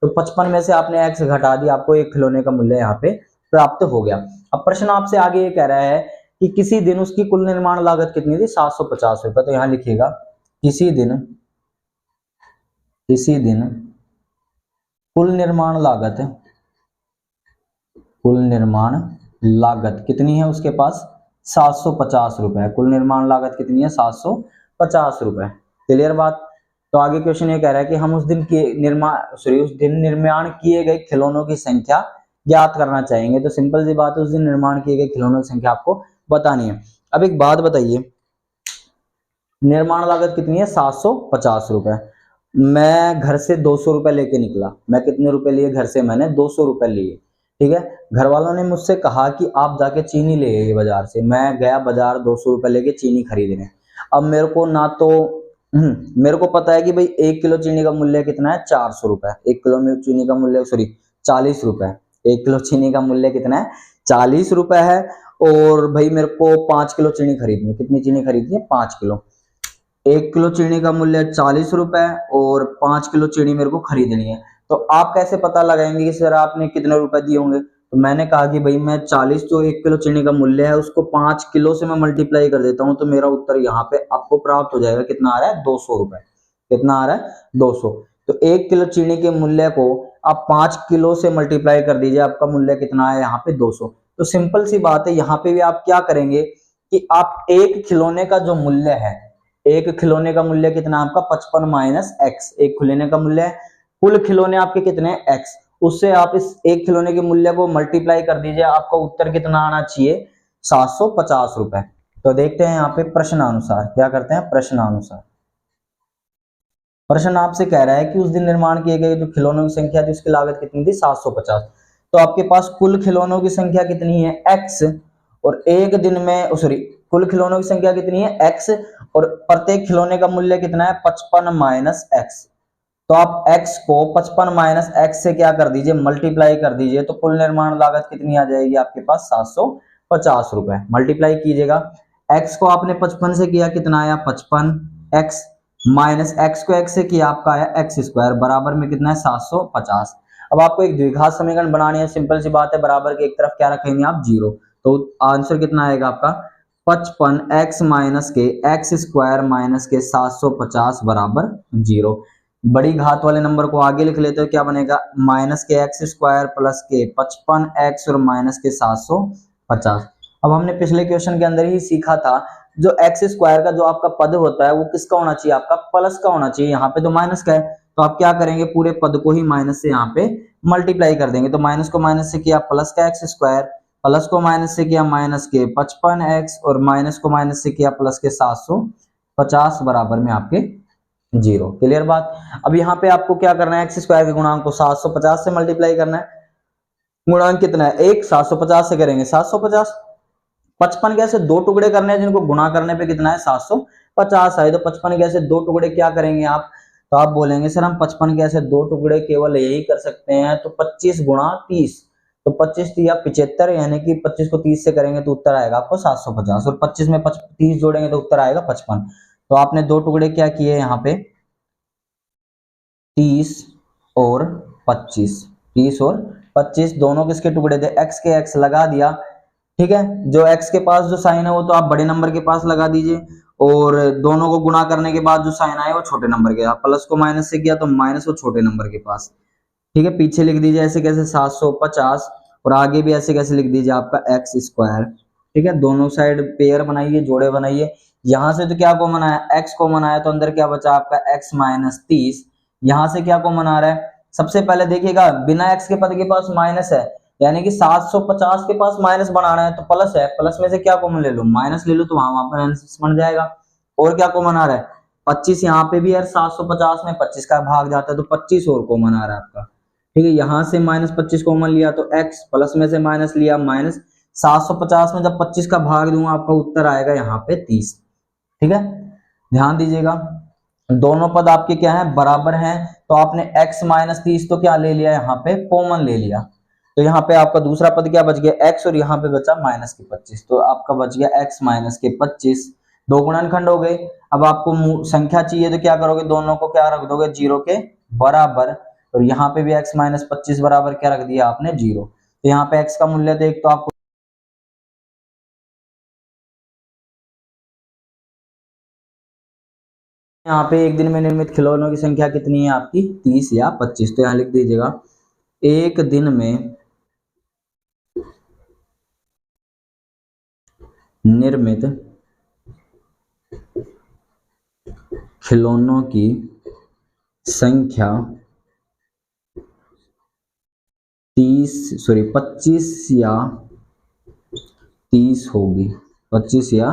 [SPEAKER 1] तो 55 में से आपने x घटा दिया, आपको एक खिलौने का मूल्य यहाँ पे प्राप्त हो गया। अब प्रश्न आपसे आगे ये कह रहा है कि किसी दिन उसकी कुल निर्माण लागत कितनी थी, 750 रुपए। तो यहाँ लिखिएगा किसी दिन कुल निर्माण लागत कितनी है उसके पास, 750 रुपए। कुल निर्माण लागत कितनी है, 750 रुपए। क्लियर बात। तो आगे क्वेश्चन ये कह रहा है कि हम उस दिन निर्माण किए गए खिलौनों की संख्या ज्ञात करना चाहेंगे। तो सिंपल सी बात है, उस दिन निर्माण किए गए खिलौनों की संख्या आपको बतानी है। अब एक बात बताइए, निर्माण लागत कितनी है, 750 रुपए। मैं घर से 200 रुपए लेके निकला, मैं कितने रुपए लिए घर से, मैंने 200 रुपए लिए, ठीक है। घर वालों ने मुझसे कहा कि आप जाके चीनी ले आइए बाजार से, मैं गया बाजार 200 रुपए लेके चीनी खरीदने। अब मेरे को ना तो मेरे को पता है कि भाई 1 किलो चीनी का मूल्य कितना है, 400 रुपए। 1 किलो में चीनी का मूल्य 40 रुपए। 1 किलो चीनी का मूल्य कितना है, 40 रुपए है। और भाई मेरे को 5 किलो चीनी खरीदनी है, कितनी चीनी खरीदनी है, 5 किलो। 1 किलो चीनी का मूल्य 40 रुपए और 5 किलो चीनी मेरे को खरीदनी है। तो आप कैसे पता लगाएंगे कि सर आपने कितने रुपए दिए होंगे। तो मैंने कहा कि भाई मैं 40 जो 1 किलो चीनी का मूल्य है उसको 5 किलो से मैं मल्टीप्लाई कर देता हूं, तो मेरा उत्तर यहाँ पे आपको प्राप्त हो जाएगा, कितना आ रहा है, 200 रुपए। कितना आ रहा है, 200। तो 1 किलो चीनी के मूल्य को आप 5 किलो से मल्टीप्लाई कर दीजिए, आपका मूल्य कितना है यहाँ पे, 200। तो सिंपल सी बात है, यहाँ पे भी आप क्या करेंगे कि आप एक खिलौने का जो मूल्य है, एक खिलौने का मूल्य कितना आपका, 55 माइनस एक्स। एक खिलौने का मूल्य है, कुल खिलौने आपके कितने, एक्स, उससे आप इस एक खिलौने के मूल्य को मल्टीप्लाई कर दीजिए, आपका उत्तर कितना आना चाहिए, 750 रुपए। तो देखते हैं यहाँ पे प्रश्नानुसार क्या करते हैं। प्रश्नानुसार प्रश्न आपसे कह रहा है कि उस दिन निर्माण किए गए जो खिलौनों की संख्या थी उसकी लागत कितनी थी, 750। तो आपके पास कुल खिलौनों की संख्या कितनी है, एक्स, और एक दिन में कुल खिलौनों की संख्या कितनी है, एक्स, और प्रत्येक खिलौने का मूल्य कितना है, 55 माइनस एक्स। तो आप x को 55 माइनस एक्स से क्या कर दीजिए, मल्टीप्लाई कर दीजिए, तो कुल निर्माण लागत कितनी आ जाएगी आपके पास, 750 रुपए। मल्टीप्लाई कीजिएगा, x को आपने 55 से किया, कितना आया, 55, x माइनस x को x से किया, आपका आया एक्स स्क्वायर, बराबर में कितना है, 750। अब आपको एक द्विघात समीकरण बनानी है, सिंपल सी बात है, बराबर के एक तरफ क्या रखेंगे आप, 0। तो आंसर कितना आएगा आपका, 55 x माइनस के एक्स स्क्वायर माइनस के 750 बराबर 0। बड़ी घात वाले नंबर को आगे लिख लेते हो, क्या बनेगा, माइनस के एक्स स्क्वायर प्लस के 55 एक्स और माइनस के 750। अब हमने पिछले क्वेश्चन के अंदर ही सीखा था, जो एक्स स्क्वायर का जो आपका पद होता है वो किसका होना चाहिए, आपका प्लस का होना चाहिए। यहाँ पे तो माइनस का है, तो आप क्या करेंगे, पूरे पद को ही माइनस से यहाँ पे मल्टीप्लाई कर देंगे। तो माइनस को माइनस से किया प्लस का एक्स स्क्वायर, प्लस को माइनस से किया माइनस के 55 एक्स, और माइनस को माइनस से किया प्लस के 750 बराबर में आपके 0। क्लियर बात। अब यहाँ पे आपको क्या करना है, एक्स स्क्वायर के गुणांक को 750 से मल्टीप्लाई करना है। गुणांक कितना है, एक, 750 से करेंगे 750। 55 कैसे दो टुकड़े करने हैं जिनको गुणा करने पे कितना है, 750 आए। तो 55 कैसे दो टुकड़े क्या करेंगे आप, तो आप बोलेंगे सर हम 55 कैसे दो टुकड़े केवल यही कर सकते हैं, तो 25 गुणा 30, तो 25 या 75, यानी कि 25 को 30 से करेंगे तो उत्तर आएगा आपको 750, और 25 में 30 जोड़ेंगे तो उत्तर आएगा 55। तो आपने दो टुकड़े क्या किए यहाँ पे, 30 और 25, 30 और 25 दोनों किसके टुकड़े थे, x के x लगा दिया, ठीक है। जो x के पास जो साइन है वो तो आप बड़े नंबर के पास लगा दीजिए, और दोनों को गुणा करने के बाद जो साइन आए वो छोटे नंबर के, प्लस को माइनस से किया तो माइनस वो छोटे नंबर के पास, ठीक है। पीछे लिख दीजिए ऐसे कैसे 750, और आगे भी ऐसे कैसे लिख दीजिए आपका एक्स स्क्वायर, ठीक है। दोनों साइड पेयर बनाइए, जोड़े बनाइए। यहां से तो क्या कॉमन आया, एक्स कॉमन आया, तो अंदर क्या बचा आपका x माइनस 30। यहां से क्या कॉमन आ रहा है, सबसे पहले देखिएगा बिना x के पद के पास माइनस है, यानी कि 750 के पास माइनस बनाना है तो प्लस है, प्लस में से क्या कॉमन ले लो, माइनस ले लो, तो वहां पर आंसर बन जाएगा। और क्या कॉमन आ रहा है, 25 यहाँ पे भी यार 750 में 25 का भाग जाता है तो 25 और कॉमन आ रहा है आपका, ठीक है, यहां से -25 कॉमन लिया तो x, प्लस में से माइनस लिया माइनस। 750 में जब 25 का भाग दूंगा आपका उत्तर आएगा यहाँ पे 30। ठीक है, ध्यान दीजिएगा, दोनों पद आपके क्या है, बराबर हैं, तो आपने x -30 तो क्या ले लिया, यहाँ पे कॉमन ले लिया, तो यहाँ पे आपका दूसरा पद क्या बच गया, x, और यहाँ पे बचा -25, तो आपका बच गया x -25। दो गुणनखंड हो गए। अब आपको संख्या चाहिए तो क्या करोगे, दोनों को क्या रख दोगे, 0 के बराबर, और यहाँ पे भी x -25 बराबर क्या रख दिया आपने, 0। तो यहाँ पे x का मूल्य देख तो आपको यहाँ पे एक दिन में निर्मित खिलौनों की संख्या कितनी है आपकी, 30 या 25। तो यहाँ लिख दीजिएगा, एक दिन में निर्मित खिलौनों की संख्या 25 या 30 होगी, 25 या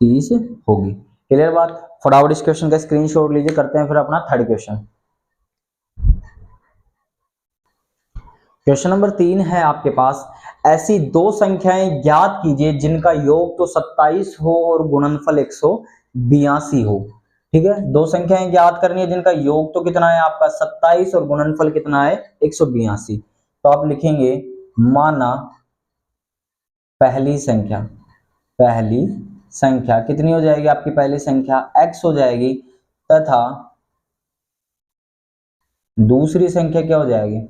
[SPEAKER 1] 30 होगी। क्लियर बात। फटाफट इस क्वेश्चन का स्क्रीनशॉट लीजिए, करते हैं फिर अपना थर्ड क्वेश्चन। क्वेश्चन नंबर 3 है आपके पास, ऐसी दो संख्याएं ज्ञात कीजिए जिनका योग तो 27 हो और गुणनफल 182 हो। ठीक है, दो संख्याएं ज्ञात करनी है जिनका योग तो कितना है आपका 27 और गुणनफल कितना है 182। तो आप लिखेंगे, माना पहली संख्या कितनी हो जाएगी आपकी, पहली संख्या x हो जाएगी, तथा दूसरी संख्या क्या हो जाएगी,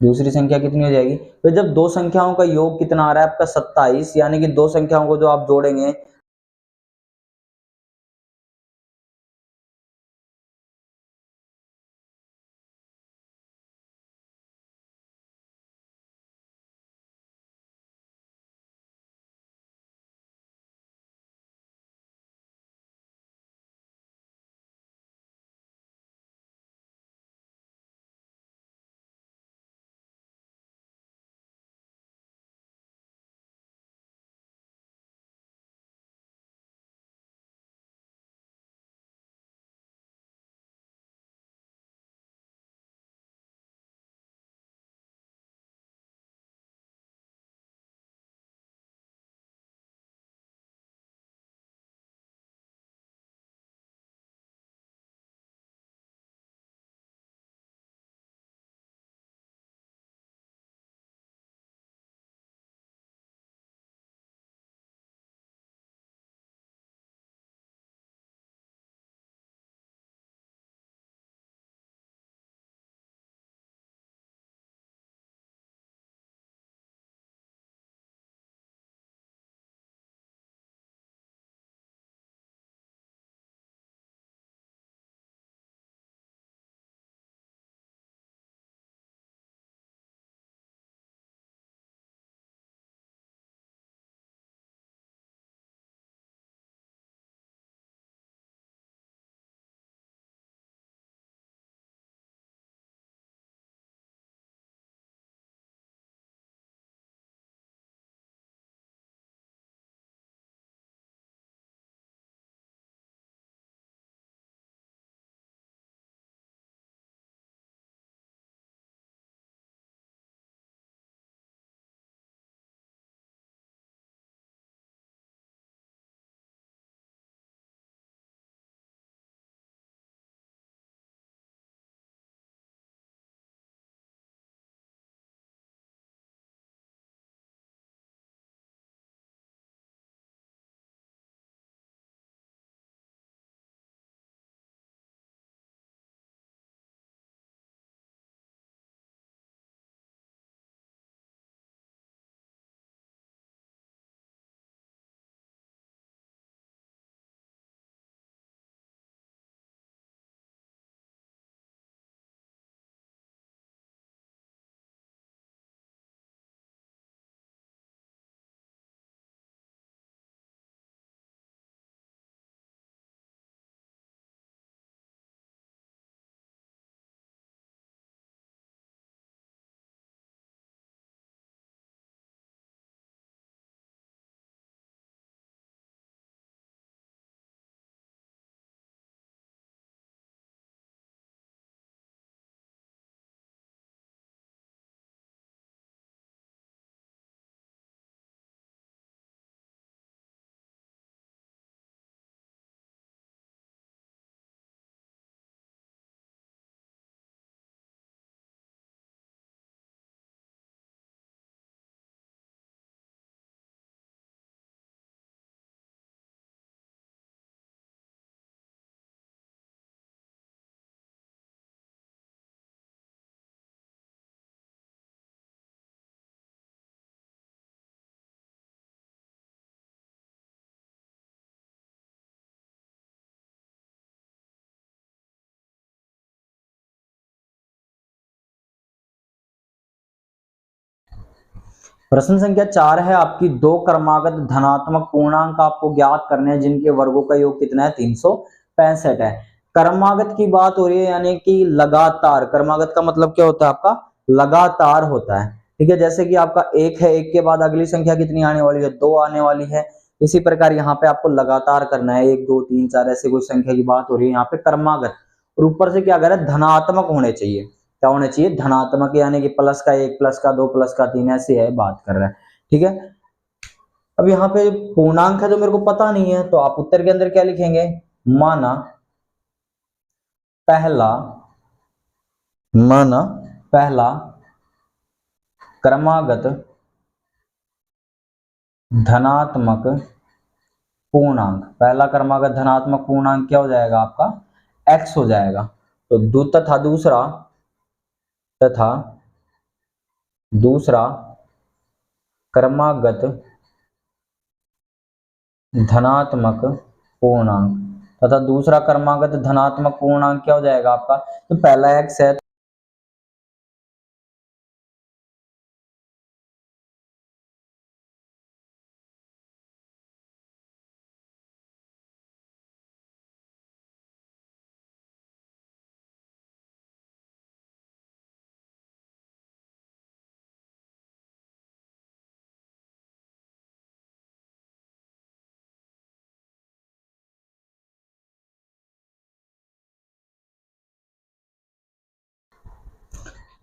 [SPEAKER 1] दूसरी संख्या कितनी हो जाएगी, तो जब दो संख्याओं का योग कितना आ रहा है आपका 27, यानी कि दो संख्याओं को जो आप जोड़ेंगे प्रश्न संख्या 4 है आपकी, दो क्रमागत धनात्मक पूर्णांक आपको ज्ञात करने हैं जिनके वर्गों का योग कितना है, 365 है। क्रमागत की बात हो रही है, यानी कि लगातार। क्रमागत का मतलब क्या होता है आपका, लगातार होता है। ठीक है, जैसे कि आपका 1 है, 1 के बाद अगली संख्या कितनी आने वाली है, 2 आने वाली है। इसी प्रकार यहाँ पे आपको लगातार करना है, 1 2 3 4 ऐसे कोई संख्या की बात हो रही है यहाँ पे क्रमागत। और ऊपर से क्या कर रहा है, धनात्मक होने चाहिए। क्या होने चाहिए, धनात्मक, यानी कि प्लस का 1 प्लस का 2 प्लस का 3 ऐसे है बात कर रहा है। ठीक है, अब यहाँ पे पूर्णांक है जो मेरे को पता नहीं है, तो आप उत्तर के अंदर क्या लिखेंगे, माना पहला क्रमागत धनात्मक पूर्णांक, पहला क्रमागत धनात्मक पूर्णांक क्या हो जाएगा आपका, x हो जाएगा। तो तथा दूसरा क्रमागत धनात्मक पूर्णांक, तथा दूसरा क्रमागत धनात्मक पूर्णांक क्या हो जाएगा आपका, तो पहला x है,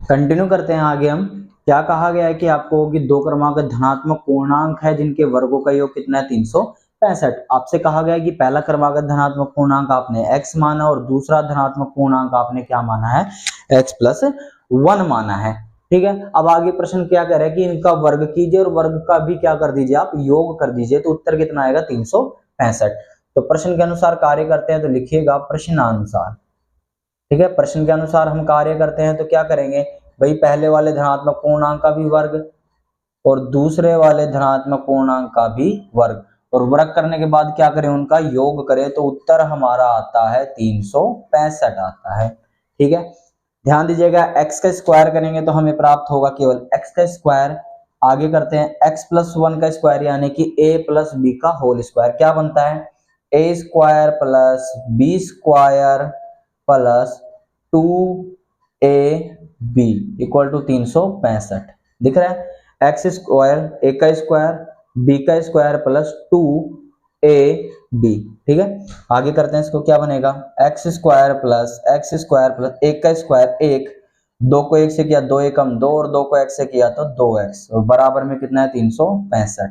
[SPEAKER 1] कंटिन्यू करते हैं आगे। हम क्या कहा गया है कि आपको कि दो क्रमागत धनात्मक पूर्णांक है जिनके वर्गों का योग कितना है, 365। आपसे कहा गया है कि पहला क्रमागत धनात्मक पूर्णांक आपने x माना और दूसरा धनात्मक पूर्णांक आपने क्या माना है, x+1 माना है। ठीक है, अब आगे प्रश्न क्या कह रहा है कि इनका वर्ग कीजिए और वर्ग का भी क्या कर दीजिए, आप योग कर दीजिए। तो उत्तर कितना आएगा, 365। तो प्रश्न के अनुसार कार्य करते हैं, तो लिखिएगा प्रश्नानुसार। ठीक है, प्रश्न के अनुसार हम कार्य करते हैं, तो क्या करेंगे भाई, पहले वाले धनात्मक पूर्णांक का भी वर्ग और दूसरे वाले धनात्मक पूर्णांक का भी वर्ग, और वर्ग करने के बाद क्या करें, उनका योग करें। तो उत्तर हमारा आता है 365 आता है। ठीक है, ध्यान दीजिएगा, x का स्क्वायर करेंगे तो हमें प्राप्त होगा केवल x का स्क्वायर। आगे करते हैं x+1 का स्क्वायर, यानी कि a+b का होल स्क्वायर। क्या बनता है, a² + b² प्लस 2ab = 365। दिख रहा है, एक्स स्क्वायर, a का स्क्वायर, b का स्क्वायर प्लस 2ab। ठीक है, आगे करते हैं, इसको क्या बनेगा, x² + 1 का स्क्वायर 1, 2 को 1 से किया 2 एकम 2, और 2 को x से किया तो 2x, और बराबर में कितना है, 365।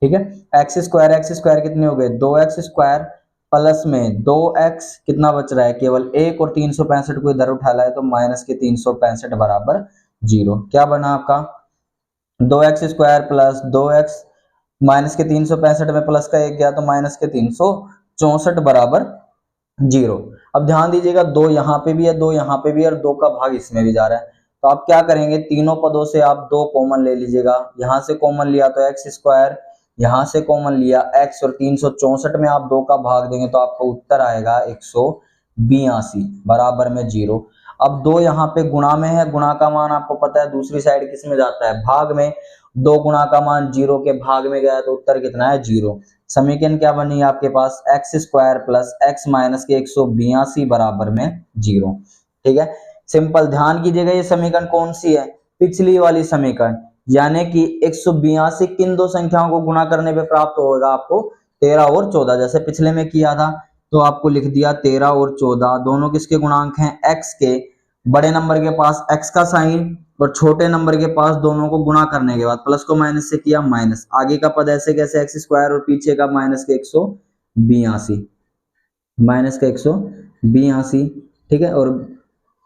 [SPEAKER 1] ठीक है, x² कितने हो गए, 2x² प्लस में 2x, कितना बच रहा है, केवल 1, और 365 को इधर उठा लाए तो माइनस के 365 बराबर 0। क्या बना आपका, 2x² + 2x माइनस के 365 में प्लस का 1 गया तो माइनस के 364 बराबर 0। अब ध्यान दीजिएगा, 2 यहाँ पे भी है, 2 यहाँ पे भी है, और 2 का भाग इसमें भी जा रहा है। तो आप क्या करेंगे, तीनों पदों से आप 2 कॉमन ले लीजिएगा। यहाँ से कॉमन लिया तो x², यहां से कॉमन लिया x, और 364 में आप 2 का भाग देंगे तो आपका उत्तर आएगा 182 बराबर में 0। अब 2 यहाँ पे गुणा में है, गुणा का मान आपको पता है दूसरी साइड किस में जाता है, भाग में। 2 गुणा का मान 0 के भाग में गया तो उत्तर कितना है, 0। समीकरण क्या बनी आपके पास, x² + x माइनस के 182 बराबर में 0। ठीक है, सिंपल। ध्यान कीजिएगा, ये समीकरण कौन सी है, पिछली वाली समीकरण, यानी कि 182 किन दो संख्याओं को गुणा करने पे प्राप्त होगा आपको, 13 और 14। जैसे पिछले में किया था तो आपको लिख दिया 13 और 14 दोनों किसके गुणांक हैं, x के। बड़े नंबर के पास x का साइन और छोटे नंबर के पास दोनों को गुणा करने के बाद प्लस को माइनस से किया माइनस, आगे का पद ऐसे कैसे x² और पीछे का माइनस के 182, माइनस का 182। ठीक है, और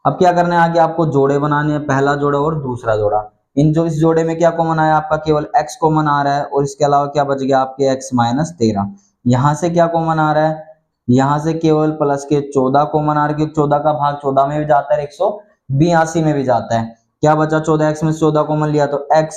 [SPEAKER 1] अब क्या करना है, आगे आपको जोड़े बनाने हैं, पहला जोड़ा और दूसरा जोड़ा। इस जोड़े में क्या कॉमन आया आपका, केवल x कॉमन आ रहा है, और इसके अलावा क्या बच गया आपके x - 13। यहां से क्या कॉमन आ रहा है, यहां से केवल प्लस के 14 कॉमन आ रहा है, क्योंकि 14 का भाग 14 में भी जाता है, 182 में भी जाता है। क्या बचा, 14x में से 14 कॉमन लिया तो x,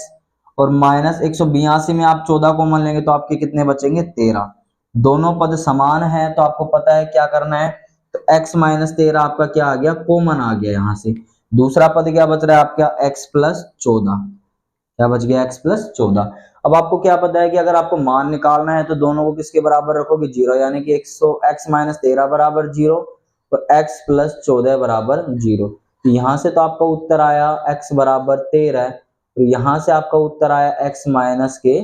[SPEAKER 1] और माइनस 182 में आप 14 कॉमन लेंगे तो आपके कितने बचेंगे, 13। दोनों पद समान है तो आपको पता है क्या करना है, तो x - 13 आपका क्या आ गया, कॉमन आ गया। यहां से दूसरा पद क्या बच रहा है आपका, x + 14। क्या बच गया, x प्लस 14। अब आपको क्या पता है कि अगर आपको मान निकालना है तो दोनों को किसके बराबर रखोगे, 0, यानी कि x माइनस 13 बराबर 0 और x प्लस 14 बराबर 0। तो यहाँ से तो आपका उत्तर आया x बराबर 13, तो यहाँ से आपका उत्तर आया x माइनस के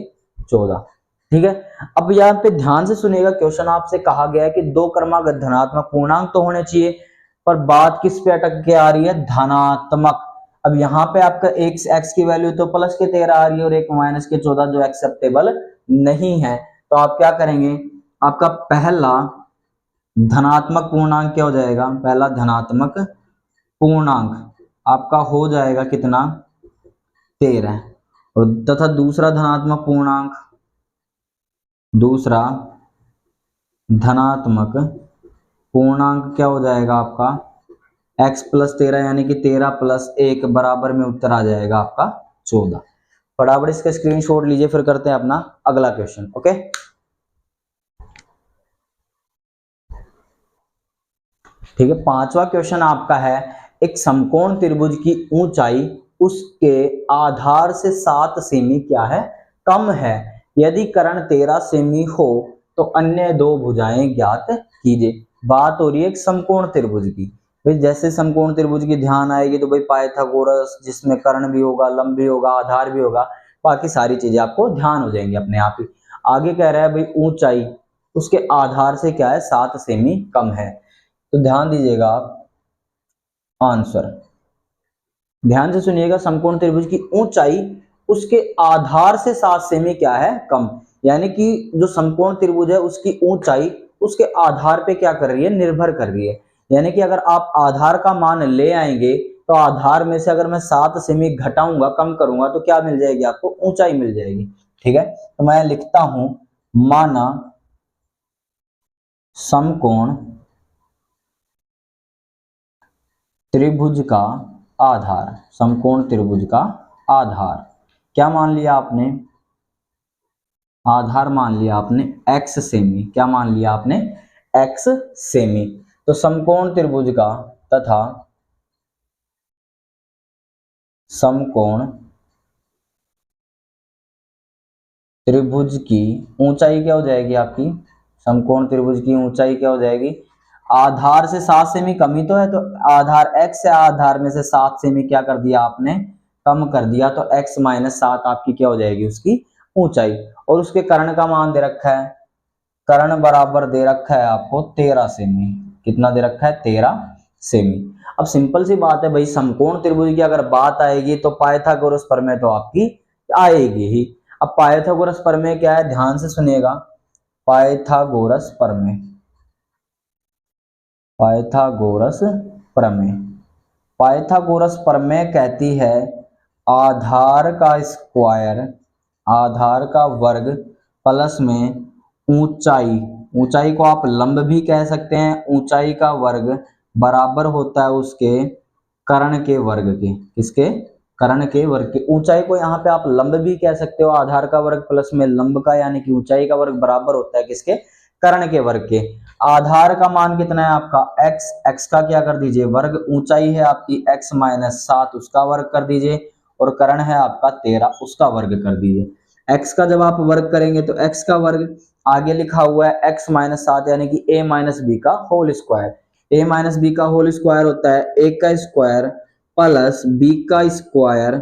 [SPEAKER 1] 14। ठीक है, अब यहाँ पे ध्यान से सुनिएगा, क्वेश्चन आपसे कहा गया है कि दो क्रमागत धनात्मक पूर्णांक तो होने चाहिए, पर बात किस पे अटक के आ रही है, धनात्मक। अब यहाँ पे आपका x की वैल्यू तो प्लस के 13 आ रही है और एक माइनस के 14 जो एक्सेप्टेबल नहीं है, तो आप क्या करेंगे, आपका पहला धनात्मक पूर्णांक क्या हो जाएगा, पहला धनात्मक पूर्णांक आपका हो जाएगा कितना, 13, और तथा दूसरा धनात्मक पूर्णांक, दूसरा धनात्मक पूर्णांक क्या हो जाएगा आपका, x प्लस 13, यानी कि 13 प्लस 1 बराबर में उत्तर आ जाएगा आपका 14। फटाफट इसका स्क्रीनशॉट लीजिए, फिर करते हैं अपना अगला क्वेश्चन। ओके, ठीक है, पांचवा क्वेश्चन आपका है, एक समकोण त्रिभुज की ऊंचाई उसके आधार से 7 सेमी क्या है, कम है। यदि कर्ण 13 सेमी हो तो अन्य दो भुजाएं ज्ञात कीजिए। बात हो रही है एक समकोण त्रिभुज की। भाई जैसे समकोण त्रिभुज की ध्यान आएगी तो भाई पाइथागोरस, जिसमें कर्ण भी होगा, लंब भी होगा, आधार भी होगा, बाकी सारी चीजें आपको ध्यान हो जाएंगी अपने आप ही। आगे कह रहा है भाई ऊंचाई उसके आधार से क्या है, 7 सेमी कम है। तो ध्यान दीजिएगा आप, आंसर ध्यान से सुनिएगा, समकोण त्रिभुज की ऊंचाई उसके आधार से 7 सेमी क्या है, कम। यानी कि जो समकोण त्रिभुज है उसकी ऊंचाई उसके आधार पे क्या कर रही है, निर्भर कर रही है। यानी कि अगर आप आधार का मान ले आएंगे तो आधार में से अगर मैं 7 सेमी घटाऊंगा, कम करूंगा, तो क्या मिल जाएगी आपको, ऊंचाई मिल जाएगी। ठीक है, तो मैं लिखता हूं, माना समकोण त्रिभुज का आधार, समकोण त्रिभुज का आधार क्या मान लिया आपने, आधार मान लिया आपने x सेमी। क्या मान लिया आपने, x सेमी। तो समकोण त्रिभुज का तथा समकोण त्रिभुज की ऊंचाई क्या हो जाएगी आपकी, समकोण त्रिभुज की ऊंचाई क्या हो जाएगी, आधार से 7 सेमी कमी तो है, तो आधार x से आधार में से 7 सेमी क्या कर दिया आपने, कम कर दिया, तो x माइनस 7 आपकी क्या हो जाएगी, उसकी ऊंचाई। और उसके कर्ण का मान दे रखा है, कर्ण बराबर दे रखा है आपको 13 सेमी। कितना दे रखा है, 13 सेमी। अब सिंपल सी बात है भाई, समकोण त्रिभुज की अगर बात आएगी तो पाइथागोरस प्रमेय तो आपकी आएगी ही। अब पाइथागोरस प्रमेय क्या है, ध्यान से सुनिएगा, पाइथागोरस प्रमेय, पाइथागोरस प्रमेय, पाइथागोरस प्रमेय कहती है आधार का स्क्वायर, आधार का वर्ग प्लस में ऊंचाई, ऊंचाई को आप लंब भी कह सकते हैं, ऊंचाई का वर्ग बराबर होता है उसके कर्ण के वर्ग के। किसके, कर्ण के वर्ग के। ऊंचाई को यहाँ पे आप लंब भी कह सकते हो, आधार का वर्ग प्लस में लंब का, यानी कि ऊंचाई का वर्ग बराबर होता है किसके, कर्ण के वर्ग के। आधार का मान कितना है आपका x, x का क्या कर दीजिए वर्ग, ऊंचाई है आपकी x माइनस 7 उसका वर्ग कर दीजिए, और कर्ण है आपका 13 उसका वर्ग कर दीजिए। x का जब आप वर्ग करेंगे तो x का वर्ग आगे लिखा हुआ है x माइनस 7, यानी कि a माइनस बी का whole square. a minus B का होल स्क्वायर होता है a का स्क्वायर प्लस b का square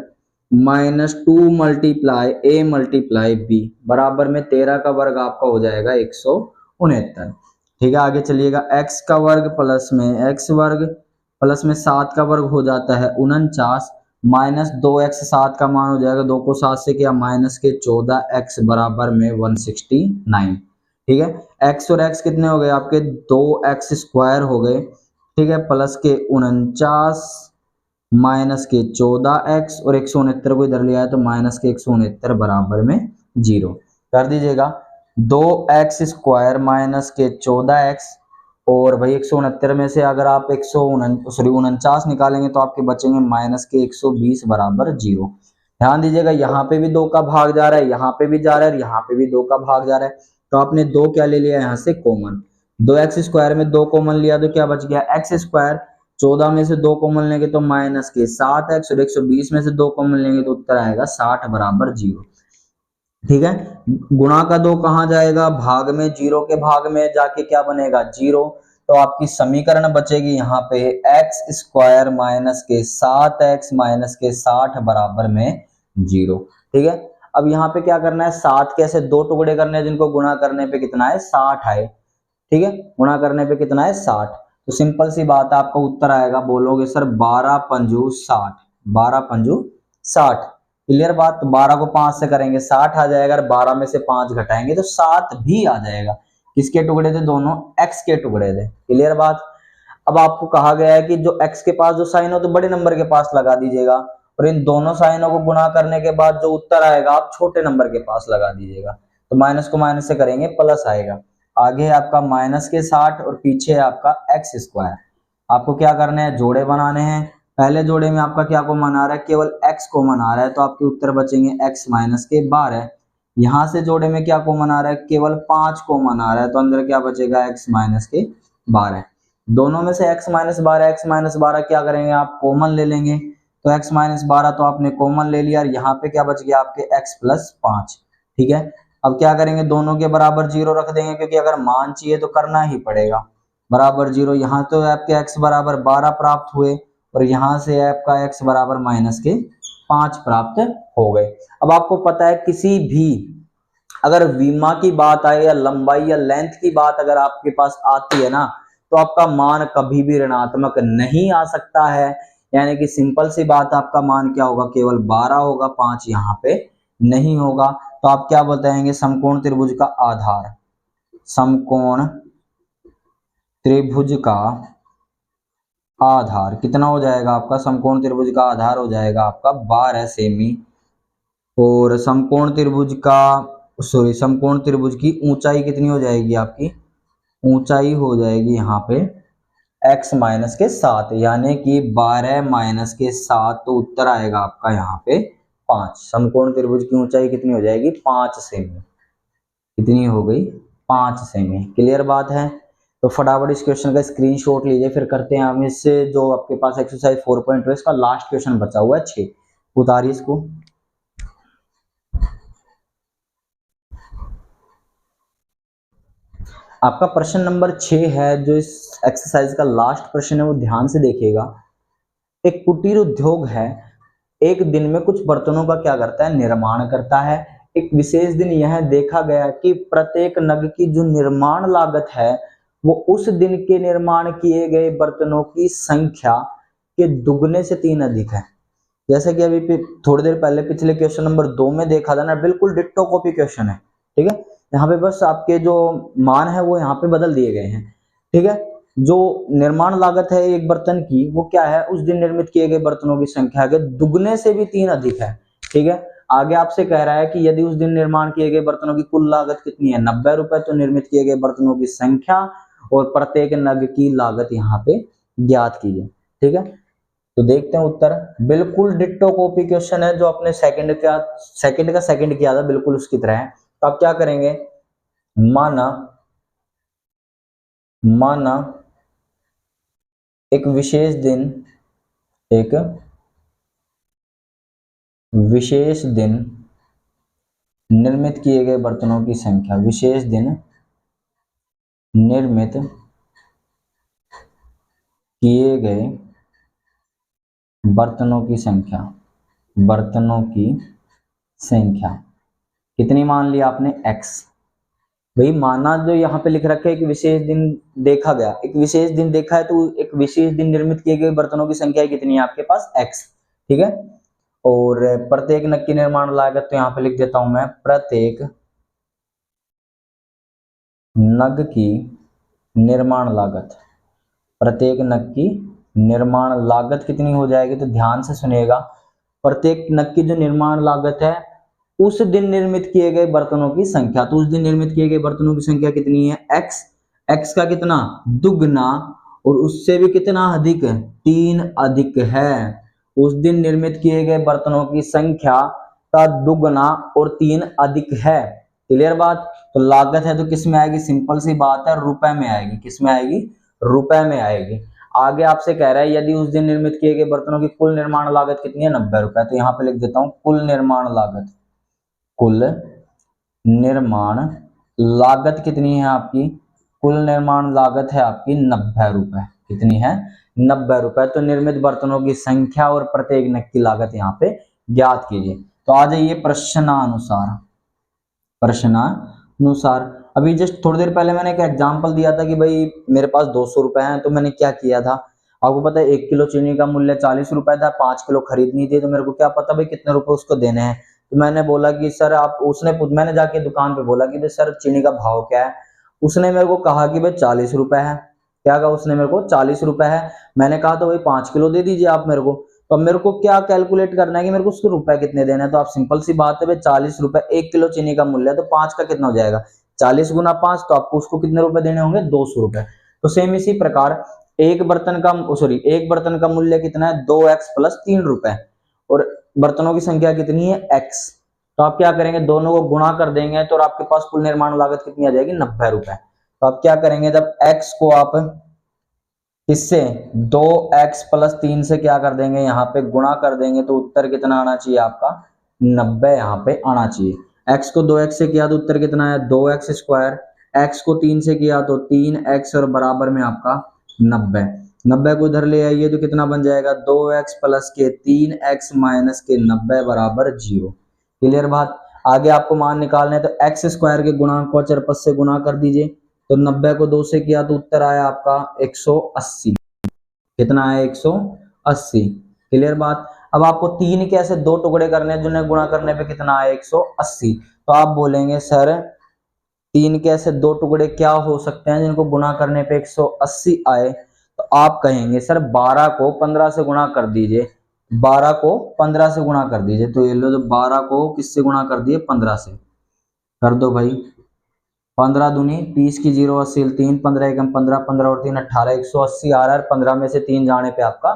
[SPEAKER 1] minus 2 multiply a multiply b बराबर में 13 का वर्ग आपका हो जाएगा 169। ठीक है, आगे चलिएगा, x का वर्ग प्लस में x वर्ग प्लस में 7 का वर्ग हो जाता है 49, माइनस 2x, 7 का मान हो जाएगा 2 को 7 से किया माइनस के 14, x बराबर में 169। ठीक है, x और x कितने हो गए आपके, 2x स्क्वायर हो गए। ठीक है, प्लस के 49 माइनस के 14x और 169 को इधर ले आया तो माइनस के 169 बराबर में 0 कर दीजिएगा। 2x स्क्वायर माइनस के 14x, और भाई 169 में से अगर आप 149 निकालेंगे तो आपके बचेंगे माइनस के 120 बराबर 0। ध्यान दीजिएगा, यहाँ पे भी 2 का भाग जा रहा है, यहाँ पे भी जा रहा है, यहाँ पे भी 2 का भाग जा रहा है, तो आपने 2 क्या ले लिया यहाँ से कॉमन, 2x स्क्वायर में 2 कॉमन लिया तो क्या बच गया x स्क्वायर, 14 में से 2 कॉमन लेंगे तो माइनस के 7x, और 120 में से 2 कॉमन लेंगे तो उत्तर आएगा 60 बराबर 0। ठीक है, गुणा का 2 कहाँ जाएगा, भाग में, 0 के भाग में जाके क्या बनेगा 0। तो आपकी समीकरण बचेगी यहाँ पे एक्स स्क्वायर माइनस के 7x माइनस के 60 बराबर में 0। ठीक है, अब यहाँ पे क्या करना है, 7 के ऐसे 2 टुकड़े करने हैं जिनको गुणा करने पे कितना है 60 आए। ठीक है, गुणा करने पे कितना है 60। तो सिंपल सी बात है, आपका उत्तर आएगा, बोलोगे सर 12 पंजू 60, 12 पंजू 60। क्लियर बात। तो 12 को 5 से करेंगे 60 आ जाएगा, और 12 में से 5 घटाएंगे तो 7 भी आ जाएगा। किसके टुकड़े थे, दोनों x के टुकड़े थे। क्लियर बात। अब आपको कहा गया है कि जो x के पास जो साइन हो तो बड़े नंबर के पास लगा दीजिएगा, और इन दोनों साइनों को गुणा करने के बाद जो उत्तर आएगा आप छोटे नंबर के पास लगा दीजिएगा। तो माइनस को माइनस से करेंगे प्लस आएगा। आगे है आपका माइनस के 60 और पीछे है आपका एक्स स्क्वायर। आपको क्या करना है, जोड़े बनाने हैं। पहले जोड़े में आपका क्या कॉमन आ रहा है, केवल x कॉमन आ रहा है, तो आपके उत्तर बचेंगे x माइनस के 12। यहाँ से जोड़े में क्या कॉमन आ रहा है, केवल 5 कॉमन आ रहा है, तो अंदर क्या बचेगा x माइनस के 12। दोनों में से x माइनस 12 क्या करेंगे आप, कॉमन ले लेंगे। तो x माइनस 12 तो आपने कॉमन ले लिया, और यहाँ पे क्या बच गया आपके x प्लस 5। ठीक है, अब क्या करेंगे, दोनों के बराबर 0 रख देंगे, क्योंकि अगर मान चाहिए तो करना ही पड़ेगा। बराबर 0, यहाँ तो आपके x बराबर 12 प्राप्त हुए, और यहाँ से आपका x बराबर माइनस के 5 प्राप्त हो गए। अब आपको पता है किसी भी अगर विमा की बात आए या लंबाई या लेंथ की बात अगर आपके पास आती है ना, तो आपका मान कभी भी ऋणात्मक नहीं आ सकता है। यानी कि सिंपल सी बात, आपका मान क्या होगा, केवल 12 होगा, 5 यहाँ पे नहीं होगा। तो आप क्या बताएंगे, समकोण त्रिभुज का आधार, समकोण त्रिभुज का आधार कितना हो जाएगा आपका, समकोण त्रिभुज का आधार हो जाएगा आपका 12 सेमी। और समकोण त्रिभुज की ऊंचाई कितनी हो जाएगी, आपकी ऊंचाई हो जाएगी यहाँ पे x माइनस के 7, यानी कि 12 माइनस के 7, तो उत्तर आएगा आपका यहाँ पे 5। समकोण त्रिभुज की ऊंचाई कितनी हो जाएगी, 5 सेमी। कितनी हो गई, 5 सेमी। क्लियर बात है। तो फटाफट इस क्वेश्चन का स्क्रीनशॉट लीजिए, फिर करते हैं हम इससे जो आपके पास एक्सरसाइज 4.2 इसका लास्ट क्वेश्चन बचा हुआ है 6। उतारिए इसको। आपका प्रश्न नंबर 6 है, जो इस एक्सरसाइज का लास्ट प्रश्न है, वो ध्यान से देखिएगा। एक कुटीर उद्योग है, एक दिन में कुछ बर्तनों का क्या करता है, निर्माण करता है। एक विशेष दिन यह देखा गया कि प्रत्येक नग की जो निर्माण लागत है वो उस दिन के निर्माण किए गए बर्तनों की संख्या के दुगने से 3 अधिक है। जैसे कि अभी थोड़ी देर पहले पिछले क्वेश्चन नंबर 2 में देखा था ना, बिल्कुल डिट्टो कॉपी क्वेश्चन है। ठीक है, यहाँ पे बस आपके जो मान है वो यहाँ पे बदल दिए गए हैं। ठीक है, जो निर्माण लागत है एक बर्तन की वो क्या है, उस दिन निर्मित किए गए बर्तनों की संख्या के दुगने से भी 3 अधिक है। ठीक है, आगे आपसे कह रहा है कि यदि उस दिन निर्माण किए गए बर्तनों की कुल लागत कितनी है, 90 रुपए, तो निर्मित किए गए बर्तनों की संख्या और प्रत्येक नग की लागत यहाँ पे ज्ञात कीजिए। ठीक है, तो देखते हैं उत्तर। बिल्कुल डिट्टो कॉपी क्वेश्चन है, जो अपने सेकंड का सेकंड किया था, बिल्कुल उसकी तरह है। तो आप क्या करेंगे, माना एक विशेष दिन निर्मित किए गए बर्तनों की संख्या, विशेष दिन निर्मित किए गए बर्तनों की संख्या कितनी मान लिया आपने, x। भाई माना जो यहाँ पे लिख रखा है एक विशेष दिन देखा गया, एक विशेष दिन देखा है, तो एक विशेष दिन निर्मित किए गए बर्तनों की संख्या कितनी है आपके पास, x। ठीक है, और प्रत्येक नग की निर्माण लागत, तो यहाँ पे लिख देता हूं मैं, प्रत्येक नग की निर्माण लागत कितनी हो जाएगी, तो ध्यान से सुनिएगा। प्रत्येक नग की जो निर्माण लागत है उस दिन निर्मित किए गए बर्तनों की संख्या, तो उस दिन निर्मित किए गए बर्तनों की संख्या कितनी है, x का कितना, दुगना, और उससे भी कितना अधिक, 3 अधिक है। उस दिन निर्मित किए गए बर्तनों की संख्या का दुगना और 3 अधिक है। क्लियर बात। तो लागत है तो किस में आएगी, सिंपल सी बात है, रुपए में आएगी। किस में आएगी, रुपए में आएगी। आगे आपसे कह रहा है यदि उस दिन निर्मित किए गए बर्तनों की कुल निर्माण लागत कितनी है, 90 रुपए। तो यहाँ पे लिख देता हूँ कुल निर्माण लागत, कुल निर्माण लागत कितनी है आपकी, कुल निर्माण लागत है आपकी 90 रुपए। कितनी है, 90 रुपए। तो निर्मित बर्तनों की संख्या और प्रत्येक नग की लागत यहाँ पे ज्ञात कीजिए। तो आ जाइए प्रश्नानुसार, प्रश्नानुसार। अभी जस्ट थोड़ी देर पहले मैंने एक एग्जांपल दिया था कि भाई मेरे पास 200 रुपए हैं, तो मैंने क्या किया था, आपको पता है 1 किलो चीनी का मूल्य 40 रुपए था, 5 किलो खरीदनी थी, तो मेरे को क्या पता भाई कितने रुपए उसको देने हैं। तो मैंने बोला कि सर आप, मैंने जाके दुकान पे बोला कि भाई सर चीनी का भाव क्या है। उसने मेरे को कहा कि भाई 40 रुपए है। क्या कहा उसने मेरे को, 40 रुपए है। मैंने कहा तो भाई 5 किलो दे दीजिए आप मेरे को। तो अब मेरे को क्या कैलकुलेट करना है कि मेरे को उसके रुपए कितने देने हैं। तो आप सिंपल सी बात है भाई 40 रुपए 1 किलो चीनी का मूल्य है, तो 5 का कितना हो जाएगा, 40 गुना 5, तो आपको उसको कितने रुपए देने होंगे, 200 रुपए। तो सेम इसी प्रकार एक बर्तन का मूल्य कितना है, 2x प्लस 3 रुपए, और बर्तनों की संख्या कितनी है, x। तो आप क्या करेंगे, दोनों को गुणा कर देंगे, तो आपके पास कुल निर्माण लागत कितनी आ जाएगी, 90 रुपए। तो आप क्या करेंगे, जब x को आप इससे 2x प्लस 3 से क्या कर देंगे, यहाँ पे गुणा कर देंगे, तो उत्तर कितना आना चाहिए आपका, 90 यहाँ पे आना चाहिए। x को 2x से किया तो उत्तर कितना है, 2x स्क्वायर। x को 3 से किया तो 3x, और बराबर में आपका 90। 90 को इधर ले आइए तो कितना बन जाएगा, 2x प्लस के 3x माइनस के 90 बराबर 0। क्लियर बात। आगे आपको मान निकालने हैं, तो x स्क्वायर के गुणांक को चरपट से गुणा कर दीजिए। तो 90 को 2 से किया तो उत्तर आया आपका 180। कितना है, 180। क्लियर बात। अब आपको 3 के ऐसे 2 टुकड़े करने हैं, जिन्हें गुणा करने पे कितना है, 180। तो आप बोलेंगे सर 3 के ऐसे 2 टुकड़े क्या हो सकते हैं जिनको गुणा करने पे 180 आए। तो आप कहेंगे सर 12 को 15 से गुणा कर दीजिए, 12 को 15 से गुणा कर दीजिए। तो ये लो, जो 12 को किससे गुणा कर दिए, 15 से कर दो भाई। 15 दूनी 30 की 0 80 3, 15 एकम 15, 15 और 3 18, 180 आ रहा है। 15 में से 3 जाने पे आपका,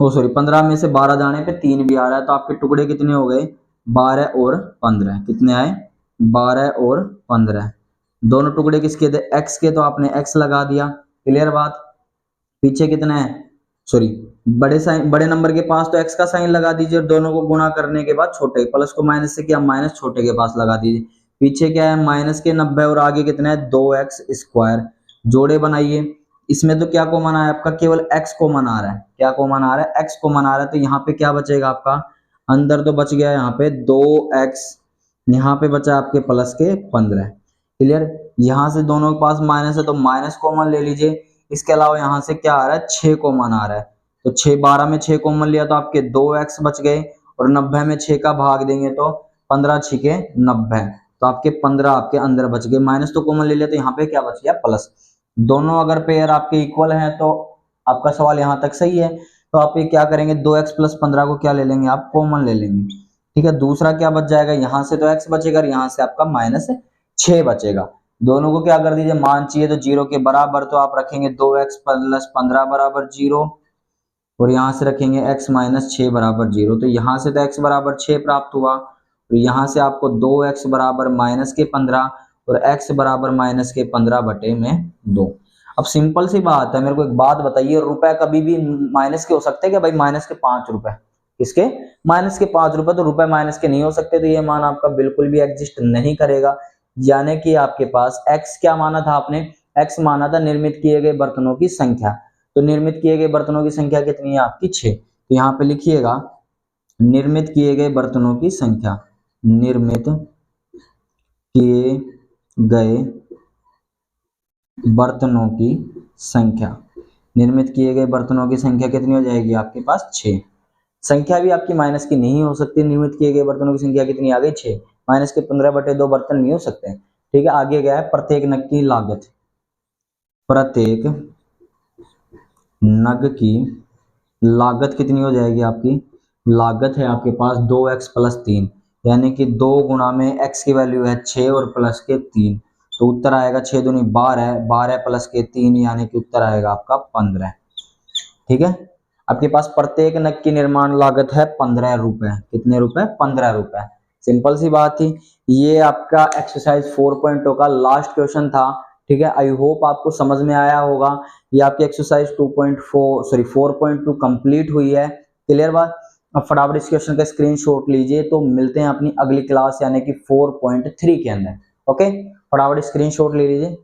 [SPEAKER 1] 15 में से 12 जाने पे 3 भी आ रहा है। तो आपके टुकड़े कितने हो गए, 12 और 15। कितने आए, 12 और 15। दोनों टुकड़े किसके थे, x के, तो आपने x लगा दिया। क्लियर बात। पीछे कितने हैं, बड़े नंबर के पास तो x का साइन लगा दीजिए, और दोनों को गुणा करने के बाद छोटे प्लस को माइनस से किया, माइनस छोटे के पास लगा दीजिए। पीछे क्या है, माइनस के 90, और आगे कितना है, 2x स्क्वायर। जोड़े बनाइए। इसमें तो क्या कॉमन आया आपका, केवल x कॉमन आ रहा है। क्या कॉमन आ रहा है, x कॉमन आ रहा है। तो यहाँ पे क्या बचेगा आपका, अंदर तो बच गया यहाँ पे 2x, यहाँ पे बचा आपके प्लस के 15। क्लियर। यहाँ से दोनों के पास माइनस है, तो माइनस कॉमन ले लीजिए। इसके अलावा यहाँ से क्या आ रहा है, 6 कॉमन आ रहा है। तो 6 12 में 6 कॉमन लिया तो आपके 2x बच गए, और 90 में 6 का भाग देंगे तो 15 छिके 90, तो आपके 15 आपके अंदर बच गए। माइनस तो कॉमन ले लिया, तो यहाँ पे क्या बच गया, प्लस। दोनों अगर पेयर आपके इक्वल हैं तो आपका सवाल यहाँ तक सही है। तो आप ये क्या करेंगे, 2x प्लस 15 को क्या ले लेंगे, आप कॉमन ले लेंगे। ठीक है। दूसरा क्या बच जाएगा, यहाँ से तो x बचेगा, और यहाँ से आपका माइनस 6 बचेगा। दोनों को क्या कर दीजिए, मान चाहिए तो 0 के बराबर, तो आप रखेंगे 2x प्लस 15 बराबर 0, और यहाँ से रखेंगे x माइनस 6 बराबर 0। तो यहाँ से तो x बराबर 6 प्राप्त हुआ, और यहाँ से आपको 2x बराबर माइनस के 15, और x बराबर माइनस के 15 बटे में 2। अब सिंपल सी बात है, मेरे को एक बात बताइए, रुपए कभी भी माइनस के हो सकते हैं क्या भाई, माइनस के 5 रुपए, किसके, माइनस के 5 रुपए। तो रुपए माइनस के नहीं हो सकते, तो ये मान आपका बिल्कुल भी एग्जिस्ट नहीं करेगा। यानी कि आपके पास x क्या माना था आपने, x माना था निर्मित किए गए बर्तनों की संख्या। तो निर्मित किए गए बर्तनों की संख्या कितनी है आपकी, 6। तो यहाँ पे लिखिएगा निर्मित किए गए बर्तनों की संख्या, निर्मित किए गए बर्तनों की संख्या, निर्मित किए गए बर्तनों की संख्या कितनी हो जाएगी आपके पास, 6। संख्या भी आपकी माइनस की नहीं हो सकती। निर्मित किए गए बर्तनों की संख्या कितनी आ गई, 6। माइनस के 15 बटे 2 बर्तन नहीं हो सकते। ठीक है। आगे गया है प्रत्येक नग की लागत। प्रत्येक नग की लागत कितनी हो जाएगी आपकी, लागत है आपके पास 2x प्लस 3, यानी कि 2 गुणा में x की वैल्यू है 6 और प्लस के 3, तो उत्तर आएगा 6 दूनी 12, 12 प्लस के 3, यानी कि उत्तर आएगा आपका 15। ठीक है। आपके पास प्रत्येक नग की निर्माण लागत है 15 रुपए। कितने रुपए, 15 रुपए। सिंपल सी बात थी। ये आपका एक्सरसाइज 4.0 का लास्ट क्वेश्चन था। ठीक है, आई होप आपको समझ में आया होगा। ये आपकी एक्सरसाइज 4.2 कंप्लीट हुई है। क्लियर बात। अब फटाफट इस क्वेश्चन का स्क्रीनशॉट लीजिए, तो मिलते हैं अपनी अगली क्लास यानी कि 4.3 के अंदर। ओके, फटाफट स्क्रीनशॉट ले लीजिए।